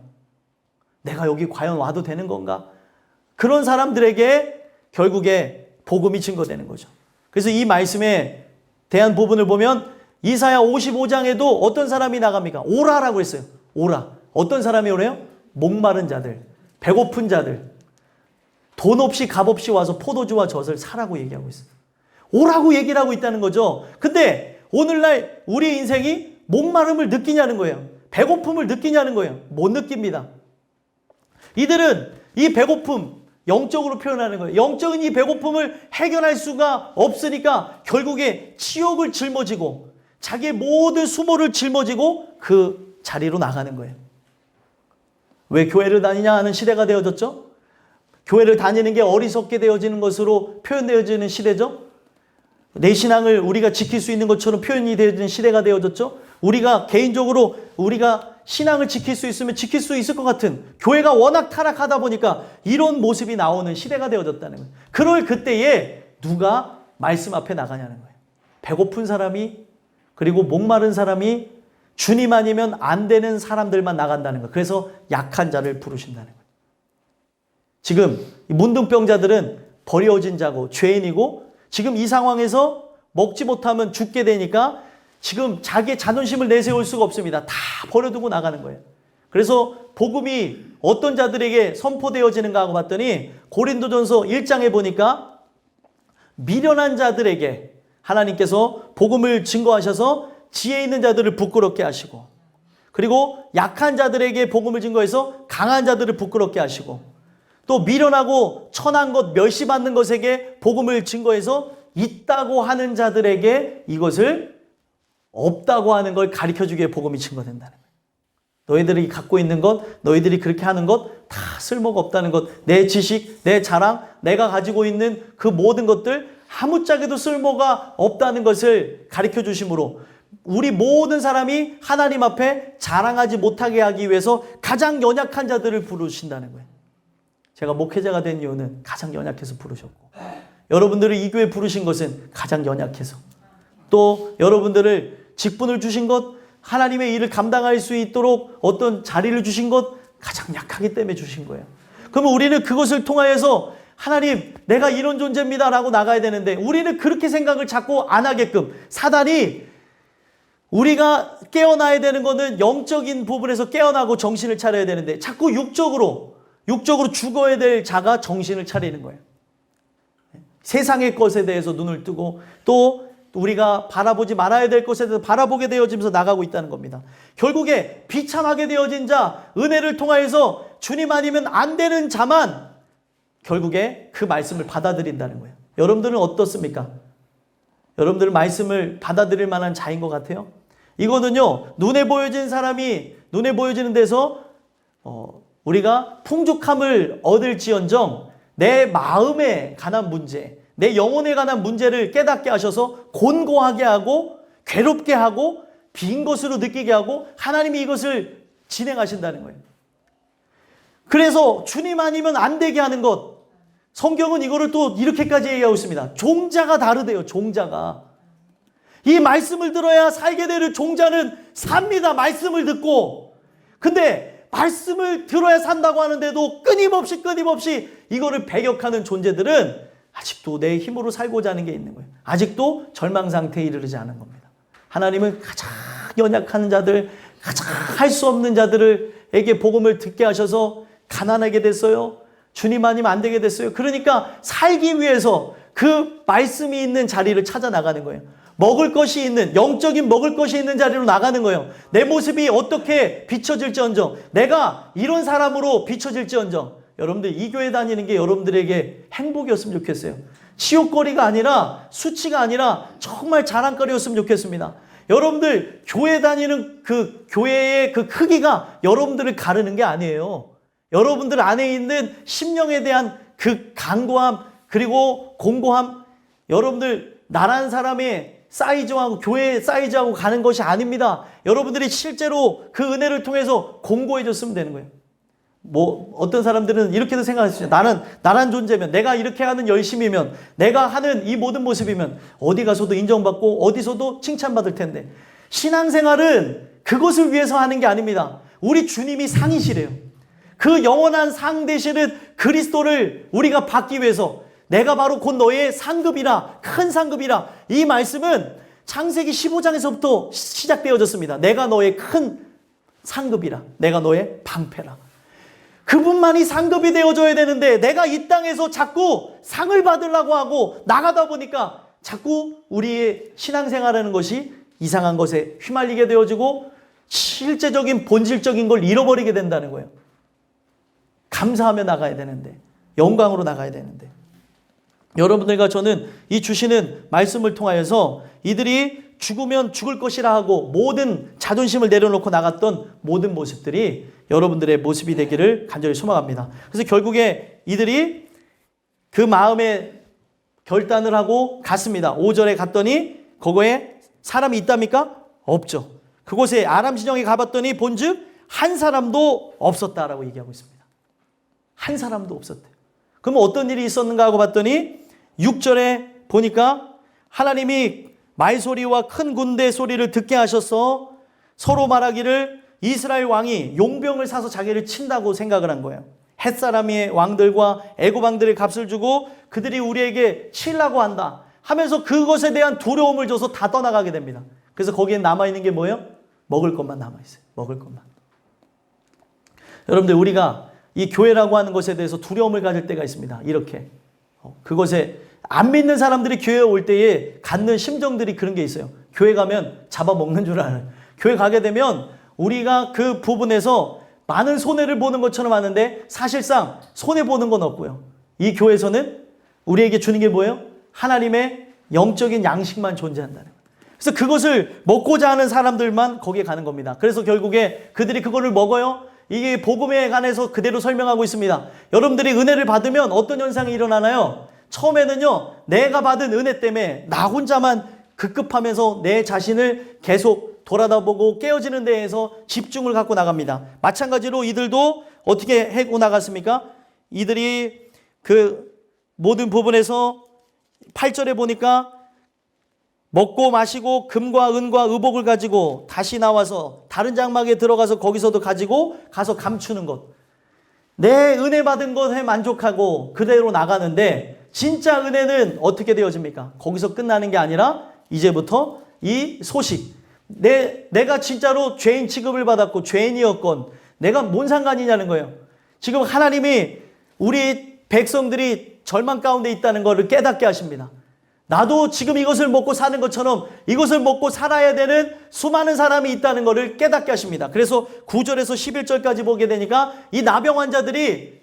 내가 여기 과연 와도 되는 건가? 그런 사람들에게 결국에 복음이 증거되는 거죠. 그래서 이 말씀에 대한 부분을 보면 이사야 55장에도 어떤 사람이 나갑니까? 오라라고 했어요. 오라. 어떤 사람이 오래요? 목마른 자들, 배고픈 자들, 돈 없이 값 없이 와서 포도주와 젖을 사라고 얘기하고 있어요. 오라고 얘기를 하고 있다는 거죠. 근데 오늘날 우리 인생이 목마름을 느끼냐는 거예요. 배고픔을 느끼냐는 거예요. 못 느낍니다. 이들은 이 배고픔, 영적으로 표현하는 거예요. 영적인 이 배고픔을 해결할 수가 없으니까 결국에 치욕을 짊어지고 자기의 모든 수모를 짊어지고 그 자리로 나가는 거예요. 왜 교회를 다니냐 하는 시대가 되어졌죠? 교회를 다니는 게 어리석게 되어지는 것으로 표현되어지는 시대죠? 내 신앙을 우리가 지킬 수 있는 것처럼 표현이 되어지는 시대가 되어졌죠? 우리가 개인적으로 우리가 신앙을 지킬 수 있으면 지킬 수 있을 것 같은 교회가 워낙 타락하다 보니까 이런 모습이 나오는 시대가 되어졌다는 거예요. 그럴 그때에 누가 말씀 앞에 나가냐는 거예요. 배고픈 사람이 그리고 목마른 사람이 주님 아니면 안 되는 사람들만 나간다는 거예요. 그래서 약한 자를 부르신다는 거예요. 지금 문둥병자들은 버려진 자고 죄인이고 지금 이 상황에서 먹지 못하면 죽게 되니까 지금 자기의 자존심을 내세울 수가 없습니다. 다 버려두고 나가는 거예요. 그래서 복음이 어떤 자들에게 선포되어지는가 하고 봤더니 고린도전서 1장에 보니까 미련한 자들에게 하나님께서 복음을 증거하셔서 지혜 있는 자들을 부끄럽게 하시고 그리고 약한 자들에게 복음을 증거해서 강한 자들을 부끄럽게 하시고 또 미련하고 천한 것 멸시받는 것에게 복음을 증거해서 있다고 하는 자들에게 이것을 없다고 하는 걸 가르쳐주기에 복음이 증거된다는 거예요. 너희들이 갖고 있는 것, 너희들이 그렇게 하는 것 다 쓸모가 없다는 것, 내 지식, 내 자랑, 내가 가지고 있는 그 모든 것들 아무짝에도 쓸모가 없다는 것을 가르쳐주심으로 우리 모든 사람이 하나님 앞에 자랑하지 못하게 하기 위해서 가장 연약한 자들을 부르신다는 거예요. 제가 목회자가 된 이유는 가장 연약해서 부르셨고, 여러분들을 이 교회 부르신 것은 가장 연약해서, 또 여러분들을 직분을 주신 것, 하나님의 일을 감당할 수 있도록 어떤 자리를 주신 것, 가장 약하기 때문에 주신 거예요. 그러면 우리는 그것을 통하여서 하나님, 내가 이런 존재입니다 라고 나가야 되는데, 우리는 그렇게 생각을 자꾸 안 하게끔 사단이, 우리가 깨어나야 되는 것은 영적인 부분에서 깨어나고 정신을 차려야 되는데 자꾸 육적으로 죽어야 될 자가 정신을 차리는 거예요. 세상의 것에 대해서 눈을 뜨고 또 우리가 바라보지 말아야 될 것에 대해서 바라보게 되어지면서 나가고 있다는 겁니다. 결국에 비참하게 되어진 자, 은혜를 통하여서 주님 아니면 안 되는 자만 결국에 그 말씀을 받아들인다는 거예요. 여러분들은 어떻습니까? 여러분들은 말씀을 받아들일 만한 자인 것 같아요? 이거는요, 눈에 보여지는 데서 우리가 풍족함을 얻을지언정 내 마음에 관한 문제, 내 영혼에 관한 문제를 깨닫게 하셔서 곤고하게 하고 괴롭게 하고 빈 것으로 느끼게 하고 하나님이 이것을 진행하신다는 거예요. 그래서 주님 아니면 안 되게 하는 것, 성경은 이거를 또 이렇게까지 얘기하고 있습니다. 종자가 다르대요. 종자가. 이 말씀을 들어야 살게 되는 종자는 삽니다. 말씀을 듣고. 근데 말씀을 들어야 산다고 하는데도 끊임없이 이거를 배격하는 존재들은 아직도 내 힘으로 살고자 하는 게 있는 거예요. 아직도 절망 상태에 이르지 않은 겁니다. 하나님은 가장 연약한 자들, 가장 할 수 없는 자들에게 복음을 듣게 하셔서 가난하게 됐어요. 주님 아니면 안 되게 됐어요. 그러니까 살기 위해서 그 말씀이 있는 자리를 찾아 나가는 거예요. 먹을 것이 있는, 영적인 먹을 것이 있는 자리로 나가는 거예요. 내 모습이 어떻게 비춰질지언정, 내가 이런 사람으로 비춰질지언정, 여러분들 이 교회 다니는 게 여러분들에게 행복이었으면 좋겠어요. 치욕거리가 아니라, 수치가 아니라 정말 자랑거리였으면 좋겠습니다. 여러분들 교회 다니는 그 교회의 그 크기가 여러분들을 가르는 게 아니에요. 여러분들 안에 있는 심령에 대한 그 간고함, 그리고 공고함, 여러분들 나란 사람의 사이즈하고 교회의 사이즈하고 가는 것이 아닙니다. 여러분들이 실제로 그 은혜를 통해서 공고해졌으면 되는 거예요. 어떤 사람들은 이렇게도 생각하시죠. 나란 존재면, 내가 이렇게 하는 열심이면, 내가 하는 이 모든 모습이면 어디 가서도 인정받고 어디서도 칭찬받을 텐데, 신앙생활은 그것을 위해서 하는 게 아닙니다. 우리 주님이 상이시래요. 그 영원한 상 되시는 그리스도를 우리가 받기 위해서, 내가 바로 곧 너의 상급이라, 큰 상급이라. 이 말씀은 창세기 15장에서부터 시작되어졌습니다. 내가 너의 큰 상급이라, 내가 너의 방패라. 그분만이 상급이 되어줘야 되는데, 내가 이 땅에서 자꾸 상을 받으려고 하고 나가다 보니까 자꾸 우리의 신앙생활하는 것이 이상한 것에 휘말리게 되어지고 실제적인 본질적인 걸 잃어버리게 된다는 거예요. 감사하며 나가야 되는데, 영광으로 나가야 되는데, 여러분들과 저는 이 주시는 말씀을 통하여서 이들이 죽으면 죽을 것이라 하고 모든 자존심을 내려놓고 나갔던 모든 모습들이 여러분들의 모습이 되기를 간절히 소망합니다. 그래서 결국에 이들이 그 마음에 결단을 하고 갔습니다. 5절에 갔더니 거기에 사람이 있답니까? 없죠. 그곳에 아람 진영에 가봤더니 본즉 한 사람도 없었다라고 얘기하고 있습니다. 한 사람도 없었대요. 그러면 어떤 일이 있었는가 하고 봤더니 6절에 보니까 하나님이 말소리와 큰 군대 소리를 듣게 하셔서 서로 말하기를 이스라엘 왕이 용병을 사서 자기를 친다고 생각을 한 거예요. 햇사람의 왕들과 애굽 왕들의 값을 주고 그들이 우리에게 치려고 한다 하면서 그것에 대한 두려움을 줘서 다 떠나가게 됩니다. 그래서 거기에 남아있는 게 뭐예요? 먹을 것만 남아있어요. 먹을 것만. 여러분들, 우리가 이 교회라고 하는 것에 대해서 두려움을 가질 때가 있습니다. 이렇게 그것에 안 믿는 사람들이 교회에 올 때에 갖는 심정들이 그런 게 있어요. 교회 가면 잡아먹는 줄 아는. 교회 가게 되면 우리가 그 부분에서 많은 손해를 보는 것처럼 하는데 사실상 손해보는 건 없고요. 이 교회에서는 우리에게 주는 게 뭐예요? 하나님의 영적인 양식만 존재한다는 거예요. 그래서 그것을 먹고자 하는 사람들만 거기에 가는 겁니다. 그래서 결국에 그들이 그거를 먹어요. 이게 복음에 관해서 그대로 설명하고 있습니다. 여러분들이 은혜를 받으면 어떤 현상이 일어나나요? 처음에는요, 내가 받은 은혜 때문에 나 혼자만 급급하면서 내 자신을 계속 돌아다보고 깨어지는 데에서 집중을 갖고 나갑니다. 마찬가지로 이들도 어떻게 하고 나갔습니까? 이들이 그 모든 부분에서 8절에 보니까 먹고 마시고 금과 은과 의복을 가지고 다시 나와서 다른 장막에 들어가서 거기서도 가지고 가서 감추는 것. 내 은혜 받은 것에 만족하고 그대로 나가는데 진짜 은혜는 어떻게 되어집니까? 거기서 끝나는 게 아니라 이제부터 이 소식. 내가 진짜로 죄인 취급을 받았고 죄인이었건 내가 뭔 상관이냐는 거예요. 지금 하나님이 우리 백성들이 절망 가운데 있다는 것을 깨닫게 하십니다. 나도 지금 이것을 먹고 사는 것처럼 이것을 먹고 살아야 되는 수많은 사람이 있다는 것을 깨닫게 하십니다. 그래서 9절에서 11절까지 보게 되니까 이 나병 환자들이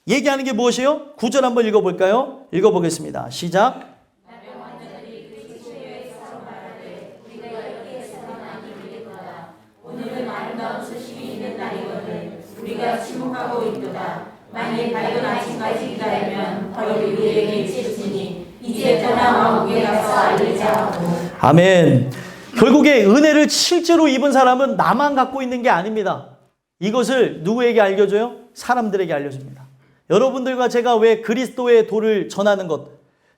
얘기하는 게 무엇이에요? 9절 한번 읽어볼까요? 읽어보겠습니다. 시작. 나병 환자들이 그 시외에서 말하되 우리가 여기에서는 아니 믿겠도다. 오늘은 아름다운 소식이 있는 날이거든 우리가 침묵하고 있도다. 만일 밝은 아침까지 기다리면 벌이 우리에게 있을지니 이제 떠나 왕국에 가서 알리자 하고. 아멘. 결국에 은혜를 실제로 입은 사람은 나만 갖고 있는 게 아닙니다. 이것을 누구에게 알려줘요? 사람들에게 알려줍니다. 여러분들과 제가 왜 그리스도의 도를 전하는 것,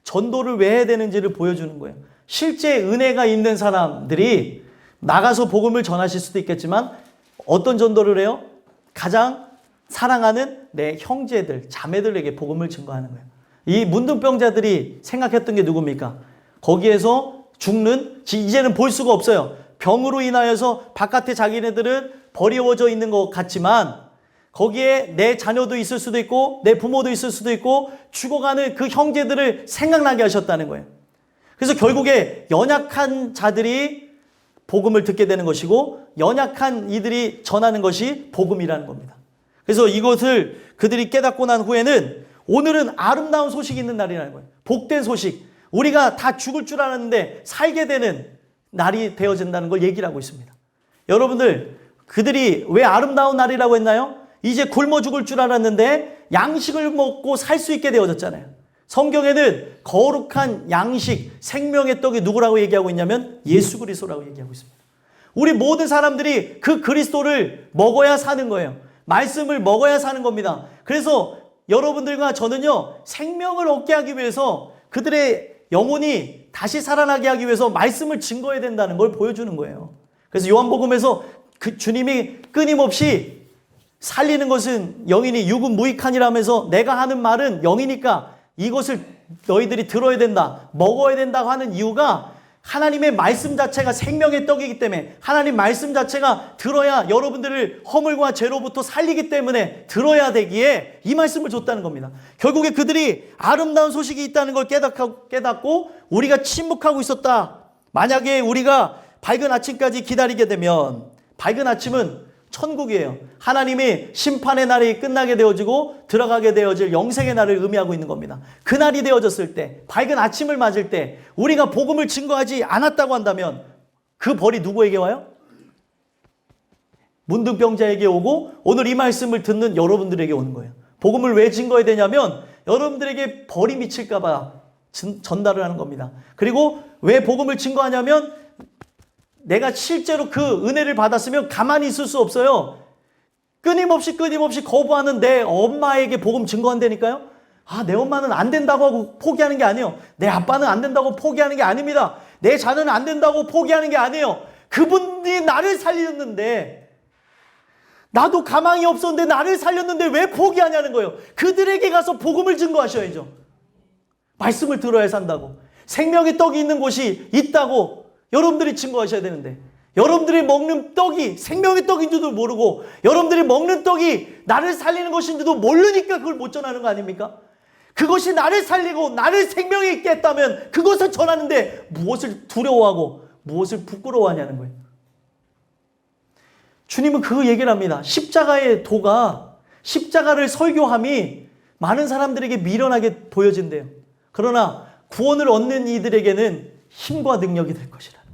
전도를 왜 해야 되는지를 보여주는 거예요. 실제 은혜가 있는 사람들이 나가서 복음을 전하실 수도 있겠지만 어떤 전도를 해요? 가장 사랑하는 내 형제들, 자매들에게 복음을 증거하는 거예요. 이 문둥병자들이 생각했던 게 누굽니까? 거기에서 죽는, 이제는 볼 수가 없어요. 병으로 인하여서 바깥에 자기네들은 버리워져 있는 것 같지만 거기에 내 자녀도 있을 수도 있고 내 부모도 있을 수도 있고 죽어가는 그 형제들을 생각나게 하셨다는 거예요. 그래서 결국에 연약한 자들이 복음을 듣게 되는 것이고 연약한 이들이 전하는 것이 복음이라는 겁니다. 그래서 이것을 그들이 깨닫고 난 후에는 오늘은 아름다운 소식이 있는 날이라는 거예요. 복된 소식. 우리가 다 죽을 줄 알았는데 살게 되는 날이 되어진다는 걸 얘기를 하고 있습니다. 여러분들, 그들이 왜 아름다운 날이라고 했나요? 이제 굶어 죽을 줄 알았는데 양식을 먹고 살 수 있게 되어졌잖아요. 성경에는 거룩한 양식, 생명의 떡이 누구라고 얘기하고 있냐면 예수 그리스도라고 얘기하고 있습니다. 우리 모든 사람들이 그 그리스도를 먹어야 사는 거예요. 말씀을 먹어야 사는 겁니다. 그래서 여러분들과 저는요, 생명을 얻게 하기 위해서 그들의 영혼이 다시 살아나게 하기 위해서 말씀을 증거해야 된다는 걸 보여주는 거예요. 그래서 요한복음에서 그 주님이 끊임없이 살리는 것은 영이니 육은 무익하니라면서 내가 하는 말은 영이니까 이것을 너희들이 들어야 된다, 먹어야 된다고 하는 이유가 하나님의 말씀 자체가 생명의 떡이기 때문에 하나님 말씀 자체가 들어야 여러분들을 허물과 죄로부터 살리기 때문에 들어야 되기에 이 말씀을 줬다는 겁니다. 결국에 그들이 아름다운 소식이 있다는 걸 깨닫고 우리가 침묵하고 있었다. 만약에 우리가 밝은 아침까지 기다리게 되면 밝은 아침은 천국이에요. 하나님이 심판의 날이 끝나게 되어지고 들어가게 되어질 영생의 날을 의미하고 있는 겁니다. 그 날이 되어졌을 때, 밝은 아침을 맞을 때 우리가 복음을 증거하지 않았다고 한다면 그 벌이 누구에게 와요? 문둥병자에게 오고 오늘 이 말씀을 듣는 여러분들에게 오는 거예요. 복음을 왜 증거해야 되냐면 여러분들에게 벌이 미칠까 봐 전달을 하는 겁니다. 그리고 왜 복음을 증거하냐면 내가 실제로 그 은혜를 받았으면 가만히 있을 수 없어요. 끊임없이 거부하는 내 엄마에게 복음 증거한다니까요. 내 엄마는 안 된다고 하고 포기하는 게 아니에요. 내 아빠는 안 된다고 포기하는 게 아닙니다. 내 자녀는 안 된다고 포기하는 게 아니에요. 그분이 나를 살렸는데 나도 가망이 없었는데 나를 살렸는데 왜 포기하냐는 거예요. 그들에게 가서 복음을 증거하셔야죠. 말씀을 들어야 산다고. 생명의 떡이 있는 곳이 있다고 여러분들이 증거하셔야 되는데 여러분들이 먹는 떡이 생명의 떡인 줄도 모르고 여러분들이 먹는 떡이 나를 살리는 것인지도 모르니까 그걸 못 전하는 거 아닙니까? 그것이 나를 살리고 나를 생명에 있게 했다면 그것을 전하는데 무엇을 두려워하고 무엇을 부끄러워하냐는 거예요. 주님은 그 얘기를 합니다. 십자가의 도가 십자가를 설교함이 많은 사람들에게 미련하게 보여진대요. 그러나 구원을 얻는 이들에게는 힘과 능력이 될 것이라.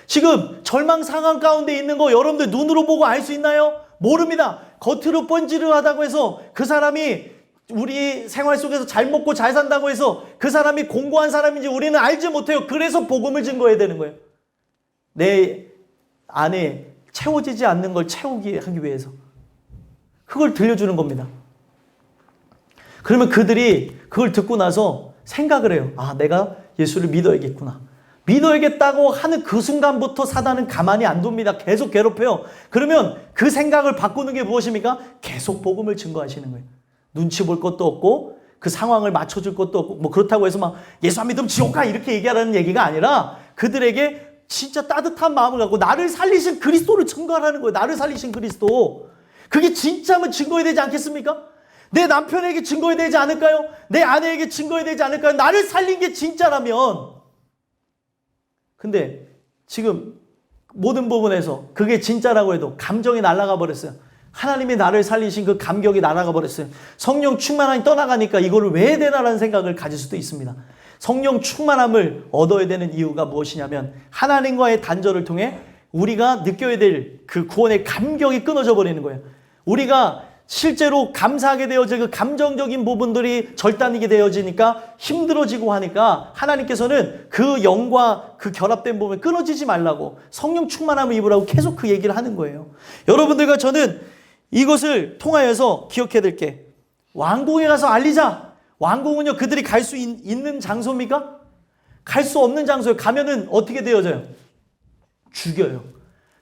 지금 절망 상황 가운데 있는 거 여러분들 눈으로 보고 알 수 있나요? 모릅니다. 겉으로 번지르하다고 해서 그 사람이 우리 생활 속에서 잘 먹고 잘 산다고 해서 그 사람이 공고한 사람인지 우리는 알지 못해요. 그래서 복음을 증거해야 되는 거예요. 내 안에 채워지지 않는 걸 채우기 하기 위해서. 그걸 들려주는 겁니다. 그러면 그들이 그걸 듣고 나서 생각을 해요. 아, 내가 예수를 믿어야겠구나. 믿어야겠다고 하는 그 순간부터 사단은 가만히 안 둡니다. 계속 괴롭혀요. 그러면 그 생각을 바꾸는 게 무엇입니까? 계속 복음을 증거하시는 거예요. 눈치 볼 것도 없고 그 상황을 맞춰줄 것도 없고 뭐 그렇다고 해서 막 예수 안 믿으면 지옥 가 이렇게 얘기하라는 얘기가 아니라 그들에게 진짜 따뜻한 마음을 갖고 나를 살리신 그리스도를 증거하라는 거예요. 나를 살리신 그리스도. 그게 진짜면 증거해야 되지 않겠습니까? 내 남편에게 증거해야 되지 않을까요? 내 아내에게 증거해야 되지 않을까요? 나를 살린 게 진짜라면. 근데 지금 모든 부분에서 그게 진짜라고 해도 감정이 날아가 버렸어요. 하나님이 나를 살리신 그 감격이 날아가 버렸어요. 성령 충만함이 떠나가니까 이거를 왜 해야 되나라는 생각을 가질 수도 있습니다. 성령 충만함을 얻어야 되는 이유가 무엇이냐면 하나님과의 단절을 통해 우리가 느껴야 될 그 구원의 감격이 끊어져 버리는 거예요. 우리가 실제로 감사하게 되어질 그 감정적인 부분들이 절단이게 되어지니까 힘들어지고 하니까 하나님께서는 그 영과 그 결합된 부분이 끊어지지 말라고 성령 충만함을 입으라고 계속 그 얘기를 하는 거예요. 여러분들과 저는 이것을 통하여서 기억해야 될 게 왕궁에 가서 알리자. 왕궁은요 그들이 갈 수 있는 장소입니까? 갈 수 없는 장소에 가면은 어떻게 되어져요? 죽여요.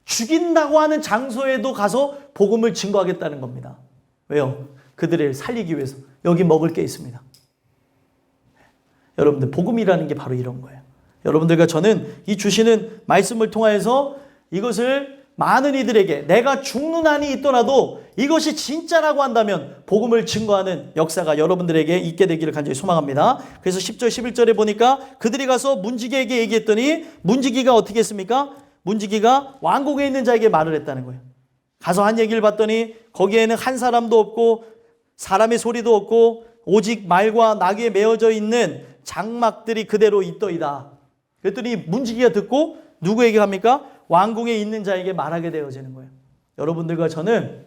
죽인다고 하는 장소에도 가서 복음을 증거하겠다는 겁니다. 왜요? 그들을 살리기 위해서. 여기 먹을 게 있습니다. 여러분들 복음이라는 게 바로 이런 거예요. 여러분들과 저는 이 주시는 말씀을 통하여서 이것을 많은 이들에게 내가 죽는 한이 있더라도 이것이 진짜라고 한다면 복음을 증거하는 역사가 여러분들에게 있게 되기를 간절히 소망합니다. 그래서 10절 11절에 보니까 그들이 가서 문지기에게 얘기했더니 문지기가 어떻게 했습니까? 문지기가 왕궁에 있는 자에게 말을 했다는 거예요. 가서 한 얘기를 봤더니 거기에는 한 사람도 없고 사람의 소리도 없고 오직 말과 나귀에 메어져 있는 장막들이 그대로 있더이다. 그랬더니 문지기가 듣고 누구에게 합니까? 왕궁에 있는 자에게 말하게 되어지는 거예요. 여러분들과 저는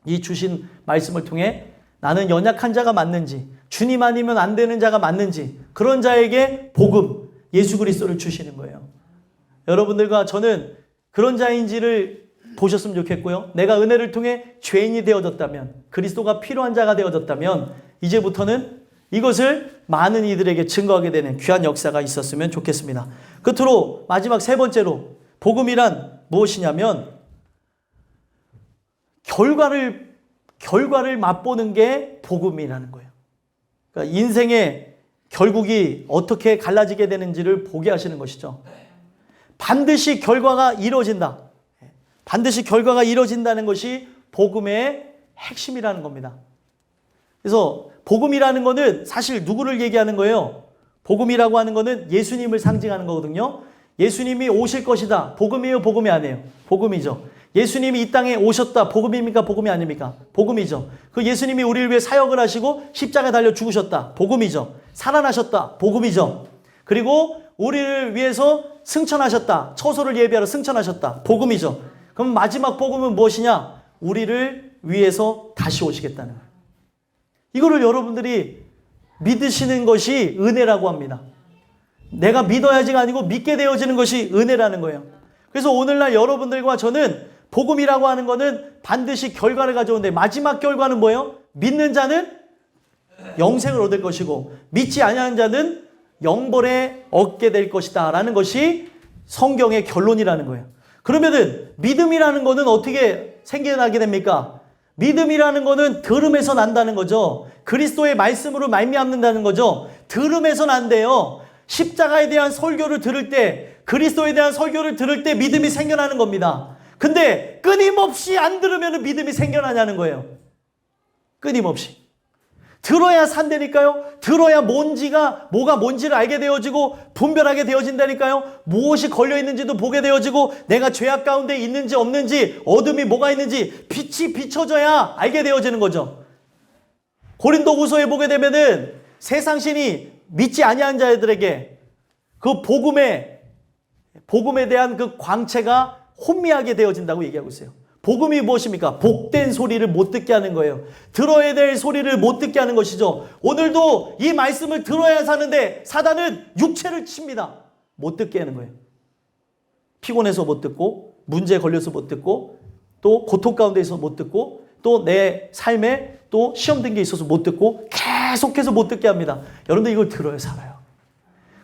이 주신 말씀을 통해 나는 연약한 자가 맞는지 주님 아니면 안 되는 자가 맞는지 그런 자에게 복음 예수 그리스도를 주시는 거예요. 여러분들과 저는 그런 자인지를 보셨으면 좋겠고요. 내가 은혜를 통해 죄인이 되어졌다면 그리스도가 필요한 자가 되어졌다면 이제부터는 이것을 많은 이들에게 증거하게 되는 귀한 역사가 있었으면 좋겠습니다. 끝으로 마지막 세 번째로 복음이란 무엇이냐면 결과를 맛보는 게 복음이라는 거예요. 그러니까 인생의 결국이 어떻게 갈라지게 되는지를 보게 하시는 것이죠. 반드시 결과가 이루어진다. 반드시 결과가 이루어진다는 것이 복음의 핵심이라는 겁니다. 그래서 복음이라는 거는 사실 누구를 얘기하는 거예요? 복음이라고 하는 거는 예수님을 상징하는 거거든요. 예수님이 오실 것이다. 복음이에요? 복음이 아니에요? 복음이죠. 예수님이 이 땅에 오셨다. 복음입니까? 복음이 아닙니까? 복음이죠. 그 예수님이 우리를 위해 사역을 하시고 십자가에 달려 죽으셨다. 복음이죠. 살아나셨다. 복음이죠. 그리고 우리를 위해서 승천하셨다. 처소를 예비하러 승천하셨다. 복음이죠. 그럼 마지막 복음은 무엇이냐? 우리를 위해서 다시 오시겠다는 거예요. 이거를 여러분들이 믿으시는 것이 은혜라고 합니다. 내가 믿어야지가 아니고 믿게 되어지는 것이 은혜라는 거예요. 그래서 오늘날 여러분들과 저는 복음이라고 하는 거는 반드시 결과를 가져오는데 마지막 결과는 뭐예요? 믿는 자는 영생을 얻을 것이고 믿지 아니하는 자는 영벌에 얻게 될 것이다 라는 것이 성경의 결론이라는 거예요. 그러면은 믿음이라는 거는 어떻게 생겨나게 됩니까? 믿음이라는 거는 들음에서 난다는 거죠. 그리스도의 말씀으로 말미암는다는 거죠. 들음에서 난대요. 십자가에 대한 설교를 들을 때, 그리스도에 대한 설교를 들을 때 믿음이 생겨나는 겁니다. 근데 끊임없이 안 들으면 믿음이 생겨나냐는 거예요. 끊임없이. 들어야 산다니까요. 들어야 뭐가 뭔지를 알게 되어지고 분별하게 되어진다니까요. 무엇이 걸려있는지도 보게 되어지고 내가 죄악 가운데 있는지 없는지 어둠이 뭐가 있는지 빛이 비춰져야 알게 되어지는 거죠. 고린도후서에 보게 되면은 세상신이 믿지 아니한 자들에게 그 복음에 대한 그 광채가 혼미하게 되어진다고 얘기하고 있어요. 복음이 무엇입니까? 복된 소리를 못 듣게 하는 거예요. 들어야 될 소리를 못 듣게 하는 것이죠. 오늘도 이 말씀을 들어야 사는데 사단은 육체를 칩니다. 못 듣게 하는 거예요. 피곤해서 못 듣고, 문제에 걸려서 못 듣고, 또 고통 가운데 있어서 못 듣고, 또 내 삶에 또 시험 든 게 있어서 못 듣고, 계속해서 못 듣게 합니다. 여러분들 이걸 들어야 살아요.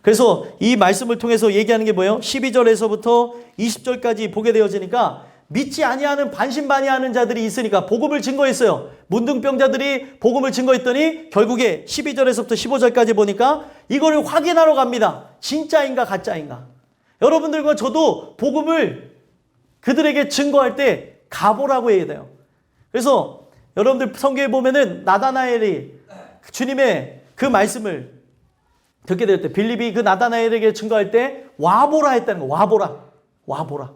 그래서 이 말씀을 통해서 얘기하는 게 뭐예요? 12절에서부터 20절까지 보게 되어지니까 믿지 아니하는 반신반의하는 자들이 있으니까 복음을 증거했어요. 문둥병자들이 복음을 증거했더니 결국에 12절에서부터 15절까지 보니까 이거를 확인하러 갑니다. 진짜인가 가짜인가. 여러분들과 저도 복음을 그들에게 증거할 때 가보라고 해야 돼요. 그래서 여러분들 성경에 보면은 나다나엘이 주님의 그 말씀을 듣게 될 때 빌립이 그 나다나엘에게 증거할 때 와보라 했다는 거. 와보라.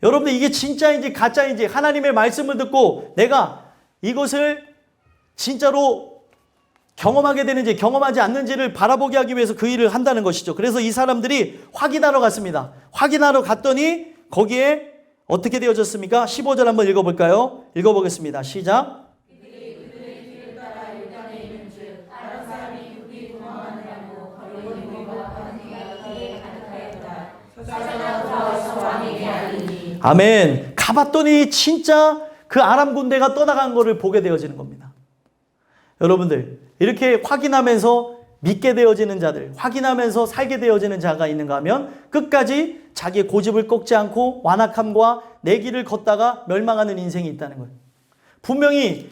여러분들 이게 진짜인지 가짜인지 하나님의 말씀을 듣고 내가 이것을 진짜로 경험하게 되는지 경험하지 않는지를 바라보게 하기 위해서 그 일을 한다는 것이죠. 그래서 이 사람들이 확인하러 갔습니다. 확인하러 갔더니 거기에 어떻게 되어졌습니까? 15절 한번 읽어볼까요? 읽어보겠습니다. 시작. 아멘. 가봤더니 진짜 그 아람 군대가 떠나간 것을 보게 되어지는 겁니다. 여러분들 이렇게 확인하면서 믿게 되어지는 자들, 확인하면서 살게 되어지는 자가 있는가 하면 끝까지 자기의 고집을 꺾지 않고 완악함과 내 길을 걷다가 멸망하는 인생이 있다는 거예요. 분명히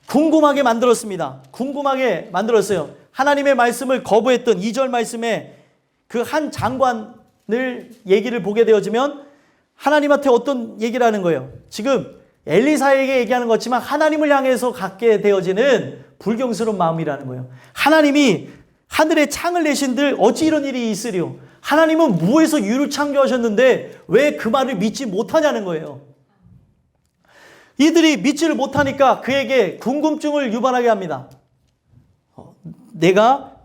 궁금하게 만들었습니다. 궁금하게 만들었어요. 하나님의 말씀을 거부했던 2절 말씀에 그 한 장관을 얘기를 보게 되어지면 하나님한테 어떤 얘기를 하는 거예요? 지금 엘리사에게 얘기하는 것 같지만 하나님을 향해서 갖게 되어지는 불경스러운 마음이라는 거예요. 하나님이 하늘에 창을 내신들 어찌 이런 일이 있으리요? 하나님은 무에서 유를 창조하셨는데 왜 그 말을 믿지 못하냐는 거예요. 이들이 믿지를 못하니까 그에게 궁금증을 유발하게 합니다. 내가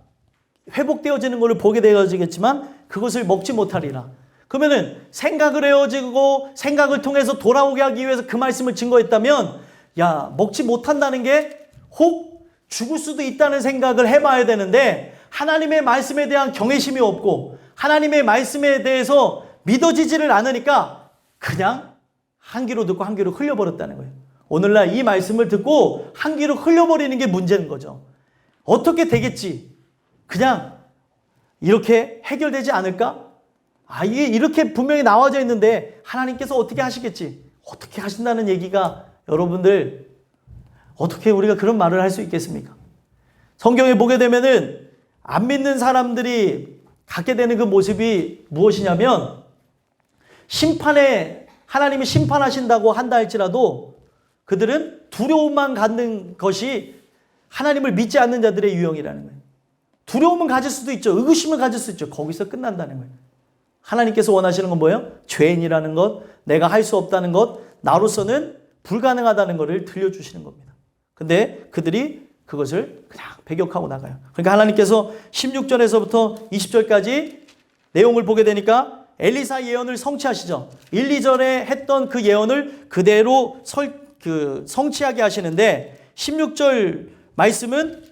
회복되어지는 것을 보게 되어지겠지만 그것을 먹지 못하리라. 그러면은 생각을 헤어지고 생각을 통해서 돌아오게 하기 위해서 그 말씀을 증거했다면 야 먹지 못한다는 게 혹 죽을 수도 있다는 생각을 해봐야 되는데 하나님의 말씀에 대한 경외심이 없고 하나님의 말씀에 대해서 믿어지지를 않으니까 그냥 한 귀로 듣고 한 귀로 흘려버렸다는 거예요. 오늘날 이 말씀을 듣고 한 귀로 흘려버리는 게 문제인 거죠. 어떻게 되겠지? 그냥 이렇게 해결되지 않을까? 이게 이렇게 분명히 나와져 있는데 하나님께서 어떻게 하시겠지? 어떻게 하신다는 얘기가 여러분들 어떻게 우리가 그런 말을 할 수 있겠습니까? 성경에 보게 되면은 안 믿는 사람들이 갖게 되는 그 모습이 무엇이냐면 하나님이 심판하신다고 한다 할지라도 그들은 두려움만 갖는 것이 하나님을 믿지 않는 자들의 유형이라는 거예요. 두려움은 가질 수도 있죠. 의구심을 가질 수 있죠. 거기서 끝난다는 거예요. 하나님께서 원하시는 건 뭐예요? 죄인이라는 것, 내가 할 수 없다는 것, 나로서는 불가능하다는 것을 들려주시는 겁니다. 근데 그들이 그것을 그냥 배격하고 나가요. 그러니까 하나님께서 16절에서부터 20절까지 내용을 보게 되니까 엘리사 예언을 성취하시죠. 1, 2절에 했던 그 예언을 그대로 성취하게 하시는데 16절 말씀은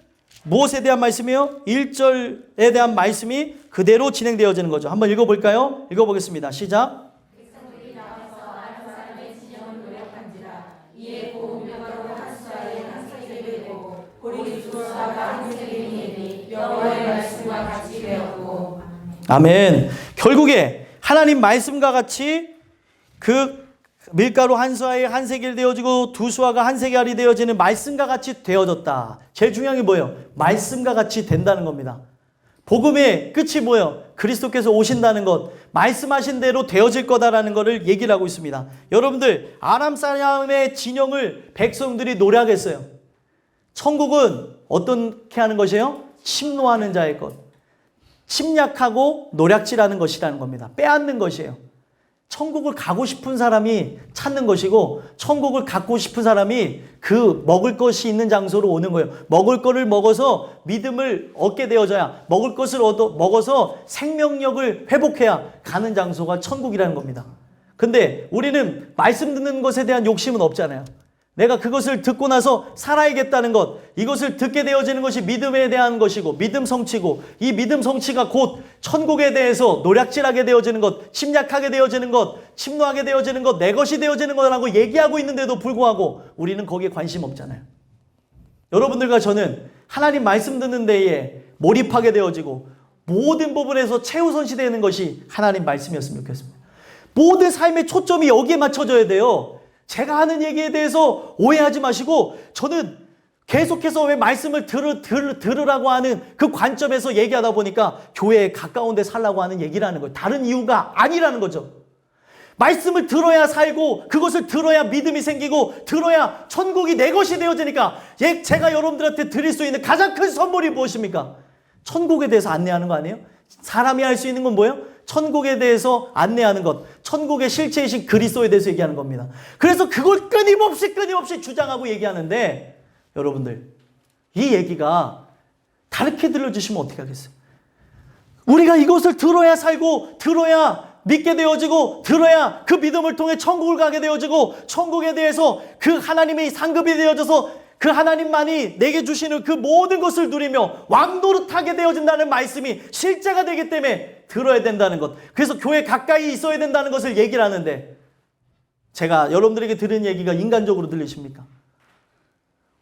무엇에 대한 말씀이요? 1절에 대한 말씀이 그대로 진행되어지는 거죠. 한번 읽어볼까요? 읽어보겠습니다. 시작. 백성들이 나와서 아는 사람의 진영을 노력한지라 이에 고운명하로 한수하에 한색이 되고 보리 두루사가 한색이 되니 여호와의 말씀과 같이 되었고. 아멘. 결국에 하나님 말씀과 같이 그 밀가루 한 수아에 한 세겔 되어지고 두 수아가 한 세겔이 되어지는 말씀과 같이 되어졌다. 제일 중요한 게 뭐예요? 말씀과 같이 된다는 겁니다. 복음의 끝이 뭐예요? 그리스도께서 오신다는 것, 말씀하신 대로 되어질 거다라는 것을 얘기를 하고 있습니다. 여러분들 아람 사람의 진영을 백성들이 노래하겠어요. 천국은 어떻게 하는 것이에요? 침노하는 자의 것. 침략하고 노략질하는 것이라는 겁니다. 빼앗는 것이에요. 천국을 가고 싶은 사람이 찾는 것이고 천국을 갖고 싶은 사람이 그 먹을 것이 있는 장소로 오는 거예요. 먹을 거를 먹어서 믿음을 얻게 되어져야 먹을 것을 먹어서 생명력을 회복해야 가는 장소가 천국이라는 겁니다. 근데 우리는 말씀 듣는 것에 대한 욕심은 없잖아요. 내가 그것을 듣고 나서 살아야겠다는 것, 이것을 듣게 되어지는 것이 믿음에 대한 것이고 믿음 성취고, 이 믿음 성취가 곧 천국에 대해서 노략질하게 되어지는 것, 침략하게 되어지는 것, 침노하게 되어지는 것, 내 것이 되어지는 거라고 얘기하고 있는데도 불구하고 우리는 거기에 관심 없잖아요. 여러분들과 저는 하나님 말씀 듣는 데에 몰입하게 되어지고 모든 부분에서 최우선시되는 것이 하나님 말씀이었으면 좋겠습니다. 모든 삶의 초점이 여기에 맞춰져야 돼요. 제가 하는 얘기에 대해서 오해하지 마시고, 저는 계속해서 왜 말씀을 들으라고 하는 그 관점에서 얘기하다 보니까 교회에 가까운 데 살라고 하는 얘기라는 거예요. 다른 이유가 아니라는 거죠. 말씀을 들어야 살고, 그것을 들어야 믿음이 생기고, 들어야 천국이 내 것이 되어지니까, 제가 여러분들한테 드릴 수 있는 가장 큰 선물이 무엇입니까? 천국에 대해서 안내하는 거 아니에요? 사람이 할 수 있는 건 뭐예요? 천국에 대해서 안내하는 것, 천국의 실체이신 그리스도에 대해서 얘기하는 겁니다. 그래서 그걸 끊임없이 주장하고 얘기하는데, 여러분들, 이 얘기가 다르게 들려주시면 어떻게 하겠어요? 우리가 이것을 들어야 살고, 들어야 믿게 되어지고, 들어야 그 믿음을 통해 천국을 가게 되어지고, 천국에 대해서 그 하나님의 상급이 되어져서 그 하나님만이 내게 주시는 그 모든 것을 누리며 왕노릇하게 되어진다는 말씀이 실제가 되기 때문에 들어야 된다는 것. 그래서 교회 가까이 있어야 된다는 것을 얘기를 하는데, 제가 여러분들에게 들은 얘기가 인간적으로 들리십니까?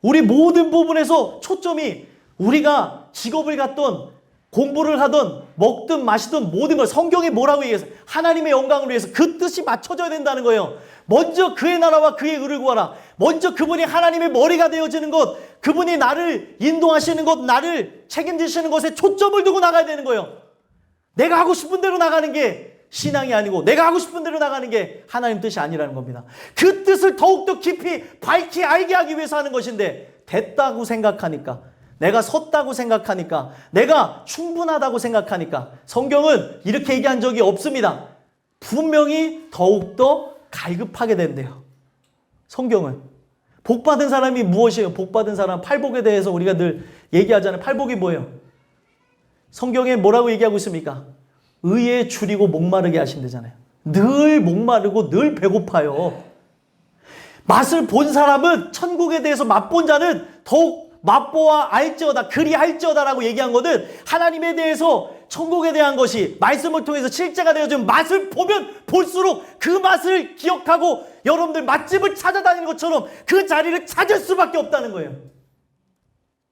우리 모든 부분에서 초점이 우리가 직업을 갖던 공부를 하던 먹든 마시든 모든 걸, 성경이 뭐라고 얘기해서 하나님의 영광을 위해서 그 뜻이 맞춰져야 된다는 거예요. 먼저 그의 나라와 그의 의를 구하라. 먼저 그분이 하나님의 머리가 되어지는 것, 그분이 나를 인도하시는 것, 나를 책임지시는 것에 초점을 두고 나가야 되는 거예요. 내가 하고 싶은 대로 나가는 게 신앙이 아니고, 내가 하고 싶은 대로 나가는 게 하나님 뜻이 아니라는 겁니다. 그 뜻을 더욱더 깊이 밝히 알게 하기 위해서 하는 것인데, 됐다고 생각하니까, 내가 섰다고 생각하니까, 내가 충분하다고 생각하니까, 성경은 이렇게 얘기한 적이 없습니다. 분명히 더욱더 갈급하게 된대요. 성경은. 복받은 사람이 무엇이에요? 복받은 사람, 팔복에 대해서 우리가 늘 얘기하잖아요. 팔복이 뭐예요? 성경에 뭐라고 얘기하고 있습니까? 의에 줄이고 목마르게 하신대잖아요. 늘 목마르고 늘 배고파요. 맛을 본 사람은, 천국에 대해서 맛본 자는 더욱 맛보아 알지어다, 그리할지어다라고 얘기한 것은 하나님에 대해서, 천국에 대한 것이 말씀을 통해서 실제가 되어지면 맛을 보면 볼수록 그 맛을 기억하고 여러분들 맛집을 찾아다니는 것처럼 그 자리를 찾을 수밖에 없다는 거예요.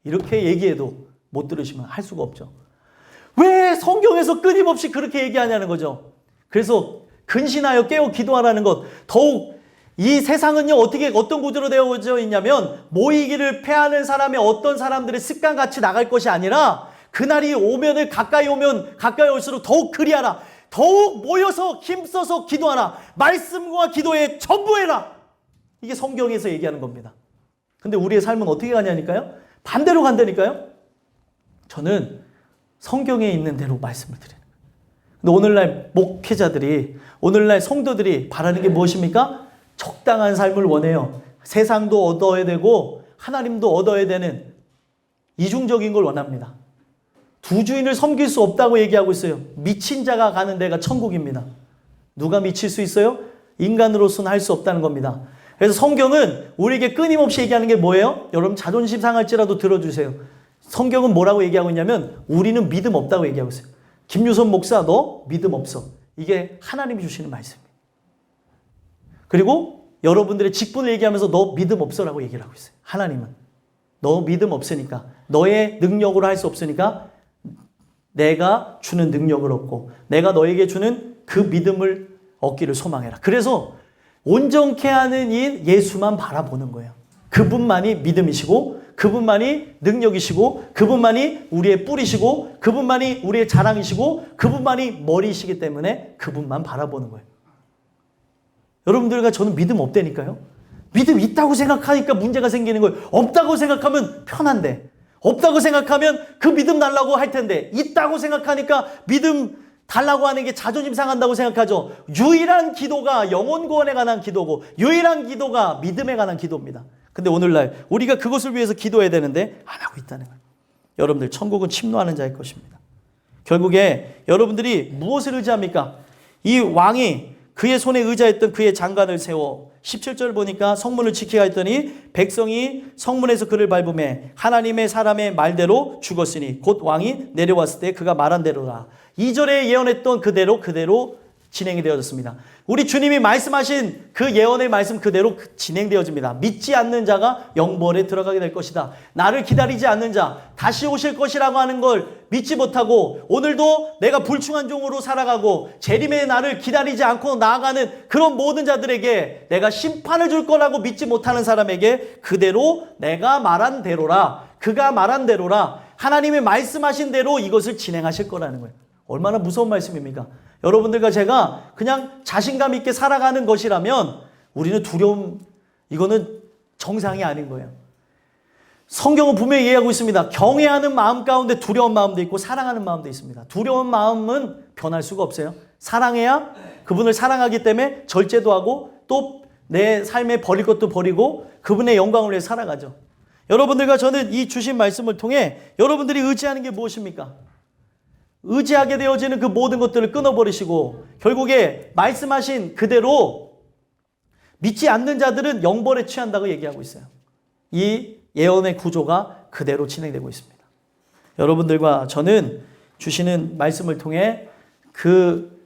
이렇게 얘기해도 못 들으시면 할 수가 없죠. 왜 성경에서 끊임없이 그렇게 얘기하냐는 거죠. 그래서 근신하여 깨어 기도하라는 것, 더욱 이 세상은요, 어떤 구조로 되어져 있냐면, 모이기를 패하는 사람의 어떤 사람들의 습관같이 나갈 것이 아니라, 그날이 오면을 가까이 올수록 더욱 그리하라. 더욱 모여서 힘써서 기도하라. 말씀과 기도에 전부해라. 이게 성경에서 얘기하는 겁니다. 근데 우리의 삶은 어떻게 가냐니까요? 반대로 간다니까요? 저는 성경에 있는 대로 말씀을 드리는 거예요. 근데 오늘날 목회자들이, 오늘날 성도들이 바라는 게 무엇입니까? 적당한 삶을 원해요. 세상도 얻어야 되고 하나님도 얻어야 되는 이중적인 걸 원합니다. 두 주인을 섬길 수 없다고 얘기하고 있어요. 미친 자가 가는 데가 천국입니다. 누가 미칠 수 있어요? 인간으로서는 할 수 없다는 겁니다. 그래서 성경은 우리에게 끊임없이 얘기하는 게 뭐예요? 여러분 자존심 상할지라도 들어주세요. 성경은 뭐라고 얘기하고 있냐면, 우리는 믿음 없다고 얘기하고 있어요. 김유선 목사, 너 믿음 없어. 이게 하나님이 주시는 말씀이에요. 그리고 여러분들의 직분을 얘기하면서 너 믿음 없어라고 얘기를 하고 있어요. 하나님은 너 믿음 없으니까, 너의 능력으로 할 수 없으니까 내가 주는 능력을 얻고 내가 너에게 주는 그 믿음을 얻기를 소망해라. 그래서 온전케 하는 이 예수만 바라보는 거예요. 그분만이 믿음이시고, 그분만이 능력이시고, 그분만이 우리의 뿌리시고, 그분만이 우리의 자랑이시고, 그분만이 머리이시기 때문에 그분만 바라보는 거예요. 여러분들과 저는 믿음 없다니까요. 믿음 있다고 생각하니까 문제가 생기는 거예요. 없다고 생각하면 편한데, 없다고 생각하면 그 믿음 달라고 할 텐데, 있다고 생각하니까 믿음 달라고 하는 게 자존심 상한다고 생각하죠. 유일한 기도가 영혼 구원에 관한 기도고, 유일한 기도가 믿음에 관한 기도입니다. 근데 오늘날 우리가 그것을 위해서 기도해야 되는데 안 하고 있다는 거예요. 여러분들, 천국은 침노하는 자의 것입니다. 결국에 여러분들이 무엇을 의지합니까? 이 왕이 그의 손에 의지했던 그의 장관을 세워 17절 보니까 성문을 지키라 했더니 백성이 성문에서 그를 밟음에 하나님의 사람의 말대로 죽었으니 곧 왕이 내려왔을 때 그가 말한 대로라. 2절에 예언했던 그대로 진행이 되어졌습니다. 우리 주님이 말씀하신 그 예언의 말씀 그대로 진행되어집니다. 믿지 않는 자가 영벌에 들어가게 될 것이다. 나를 기다리지 않는 자, 다시 오실 것이라고 하는 걸 믿지 못하고 오늘도 내가 불충한 종으로 살아가고 재림의 나를 기다리지 않고 나아가는 그런 모든 자들에게 내가 심판을 줄 거라고 믿지 못하는 사람에게 그대로 내가 말한 대로라, 그가 말한 대로라, 하나님이 말씀하신 대로 이것을 진행하실 거라는 거예요. 얼마나 무서운 말씀입니까? 여러분들과 제가 그냥 자신감 있게 살아가는 것이라면 우리는 두려움, 이거는 정상이 아닌 거예요. 성경은 분명히 얘기하고 있습니다. 경외하는 마음 가운데 두려운 마음도 있고 사랑하는 마음도 있습니다. 두려운 마음은 변할 수가 없어요. 사랑해야 그분을 사랑하기 때문에 절제도 하고 또 내 삶에 버릴 것도 버리고 그분의 영광을 위해 살아가죠. 여러분들과 저는 이 주신 말씀을 통해 여러분들이 의지하는 게 무엇입니까? 의지하게 되어지는 그 모든 것들을 끊어버리시고 결국에 말씀하신 그대로 믿지 않는 자들은 영벌에 취한다고 얘기하고 있어요. 이 예언의 구조가 그대로 진행되고 있습니다. 여러분들과 저는 주시는 말씀을 통해 그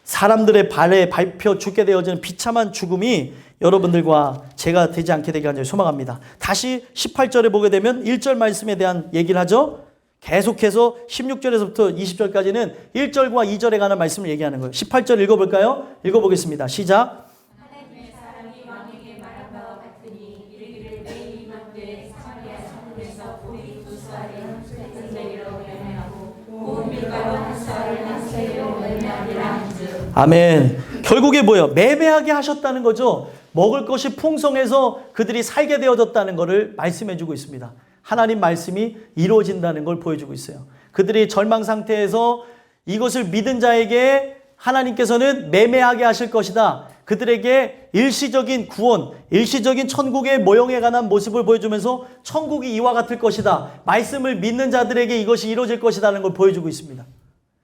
사람들의 발에 밟혀 죽게 되어지는 비참한 죽음이 여러분들과 제가 되지 않게 되길 간절히 소망합니다. 다시 18절에 보게 되면 1절 말씀에 대한 얘기를 하죠. 계속해서 16절에서부터 20절까지는 1절과 2절에 관한 말씀을 얘기하는 거예요. 18절 읽어볼까요? 읽어보겠습니다. 시작. 하나님의 사람이 왕에게 말한 바와 같으니 이르기를 내일 이맘때 사마리아 성문에서 보리 두 쌀을 한 세기로 매매하고 고운 밀가루 한 쌀을 한 세기로 매매하리라 한즉. 아멘. 결국에 뭐예요? 매매하게 하셨다는 거죠. 먹을 것이 풍성해서 그들이 살게 되어졌다는 것을 말씀해주고 있습니다. 하나님 말씀이 이루어진다는 걸 보여주고 있어요. 그들이 절망 상태에서 이것을 믿은 자에게 하나님께서는 매매하게 하실 것이다. 그들에게 일시적인 구원, 일시적인 천국의 모형에 관한 모습을 보여주면서 천국이 이와 같을 것이다. 말씀을 믿는 자들에게 이것이 이루어질 것이라는 걸 보여주고 있습니다.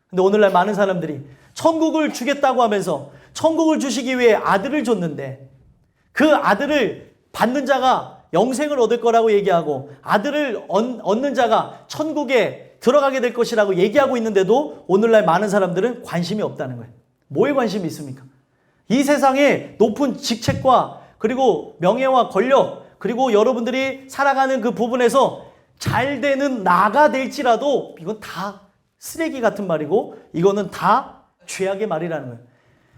근데 오늘날 많은 사람들이 천국을 주겠다고 하면서 천국을 주시기 위해 아들을 줬는데 그 아들을 받는 자가 영생을 얻을 거라고 얘기하고 아들을 얻는 자가 천국에 들어가게 될 것이라고 얘기하고 있는데도 오늘날 많은 사람들은 관심이 없다는 거예요. 뭐에 관심이 있습니까? 이 세상에 높은 직책과 그리고 명예와 권력 그리고 여러분들이 살아가는 그 부분에서 잘 되는 나가 될지라도 이건 다 쓰레기 같은 말이고 이거는 다 죄악의 말이라는 거예요.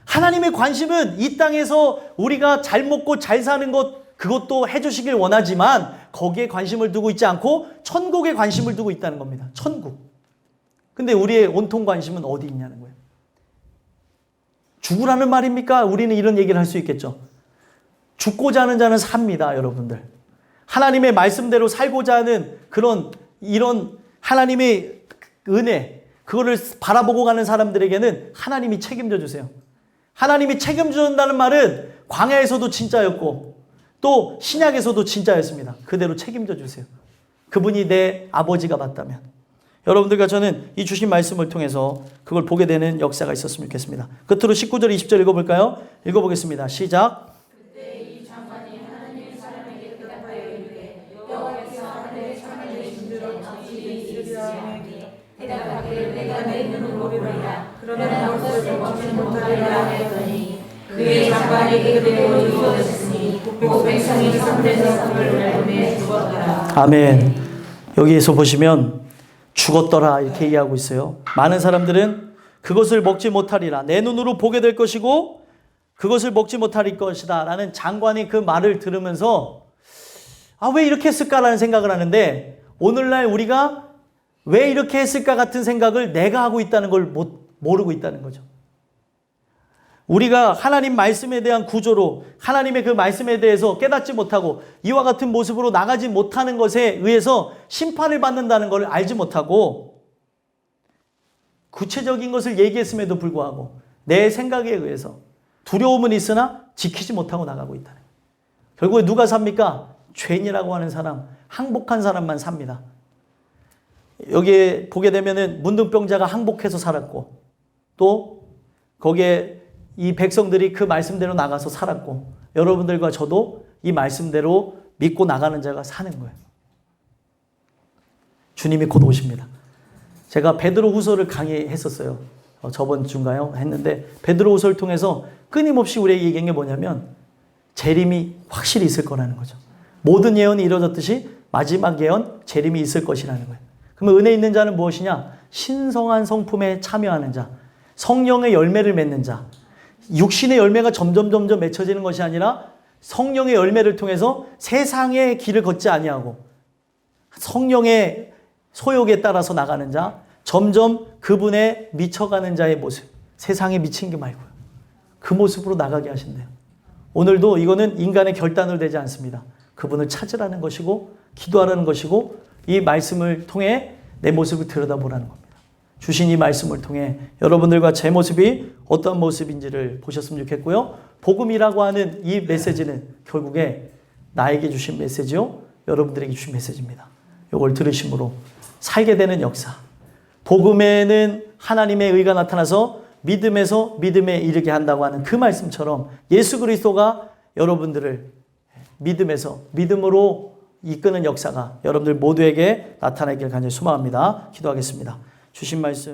하나님의 관심은 이 땅에서 우리가 잘 먹고 잘 사는 것 그것도 해주시길 원하지만 거기에 관심을 두고 있지 않고 천국에 관심을 두고 있다는 겁니다. 천국. 근데 우리의 온통 관심은 어디 있냐는 거예요. 죽으라는 말입니까? 우리는 이런 얘기를 할 수 있겠죠. 죽고자 하는 자는 삽니다, 여러분들. 하나님의 말씀대로 살고자 하는 이런 하나님의 은혜, 그거를 바라보고 가는 사람들에게는 하나님이 책임져 주세요. 하나님이 책임져 준다는 말은 광야에서도 진짜였고 또 신약에서도 진짜였습니다. 그대로 책임져 주세요. 그분이 내 아버지가 맞다면. 여러분들과 저는 이 주신 말씀을 통해서 그걸 보게 되는 역사가 있었으면 좋겠습니다. 끝으로 19절 20절 읽어볼까요? 읽어보겠습니다. 시작. 그때 이 장관이 하나님의 사람에게 대답하여 이르되 여호와께서 하늘에 창을 내신 줄 어찌 이르시오니 대답하기를 내가 내 눈으로 보리라 그러나 그것을 먹지 못하리라 하였더니 그의 장관에게 그대로 이루어졌으니 곧 백성이 성문에서 그를 매매 죽었더라. 아멘. 여기에서 보시면 죽었더라 이렇게 얘기하고 있어요. 많은 사람들은 그것을 먹지 못하리라 내 눈으로 보게 될 것이고 그것을 먹지 못할 것이다 라는 장관의 그 말을 들으면서 왜 이렇게 했을까라는 생각을 하는데 오늘날 우리가 왜 이렇게 했을까 같은 생각을 내가 하고 있다는 걸 모르고 있다는 거죠. 우리가 하나님 말씀에 대한 구조로 하나님의 그 말씀에 대해서 깨닫지 못하고 이와 같은 모습으로 나가지 못하는 것에 의해서 심판을 받는다는 걸 알지 못하고 구체적인 것을 얘기했음에도 불구하고 내 생각에 의해서 두려움은 있으나 지키지 못하고 나가고 있다는 거예요. 결국에 누가 삽니까? 죄인이라고 하는 사람, 항복한 사람만 삽니다. 여기에 보게 되면은 문둥병자가 항복해서 살았고 또 거기에 이 백성들이 그 말씀대로 나가서 살았고 여러분들과 저도 이 말씀대로 믿고 나가는 자가 사는 거예요. 주님이 곧 오십니다. 제가 베드로 후서를 강의했었어요. 저번 주인가요? 했는데 베드로 후서를 통해서 끊임없이 우리에게 얘기한 게 뭐냐면 재림이 확실히 있을 거라는 거죠. 모든 예언이 이루어졌듯이 마지막 예언 재림이 있을 것이라는 거예요. 그러면 은혜 있는 자는 무엇이냐? 신성한 성품에 참여하는 자, 성령의 열매를 맺는 자. 육신의 열매가 점점 맺혀지는 것이 아니라 성령의 열매를 통해서 세상의 길을 걷지 아니하고 성령의 소욕에 따라서 나가는 자, 점점 그분에 미쳐가는 자의 모습, 세상에 미친 게 말고요. 그 모습으로 나가게 하신대요. 오늘도 이거는 인간의 결단으로 되지 않습니다. 그분을 찾으라는 것이고 기도하라는 것이고 이 말씀을 통해 내 모습을 들여다보라는 겁니다. 주신 이 말씀을 통해 여러분들과 제 모습이 어떤 모습인지를 보셨으면 좋겠고요. 복음이라고 하는 이 메시지는 결국에 나에게 주신 메시지요. 여러분들에게 주신 메시지입니다. 이걸 들으심으로 살게 되는 역사. 복음에는 하나님의 의가 나타나서 믿음에서 믿음에 이르게 한다고 하는 그 말씀처럼 예수 그리스도가 여러분들을 믿음에서 믿음으로 이끄는 역사가 여러분들 모두에게 나타나길 간절히 소망합니다. 기도하겠습니다. 주신 말씀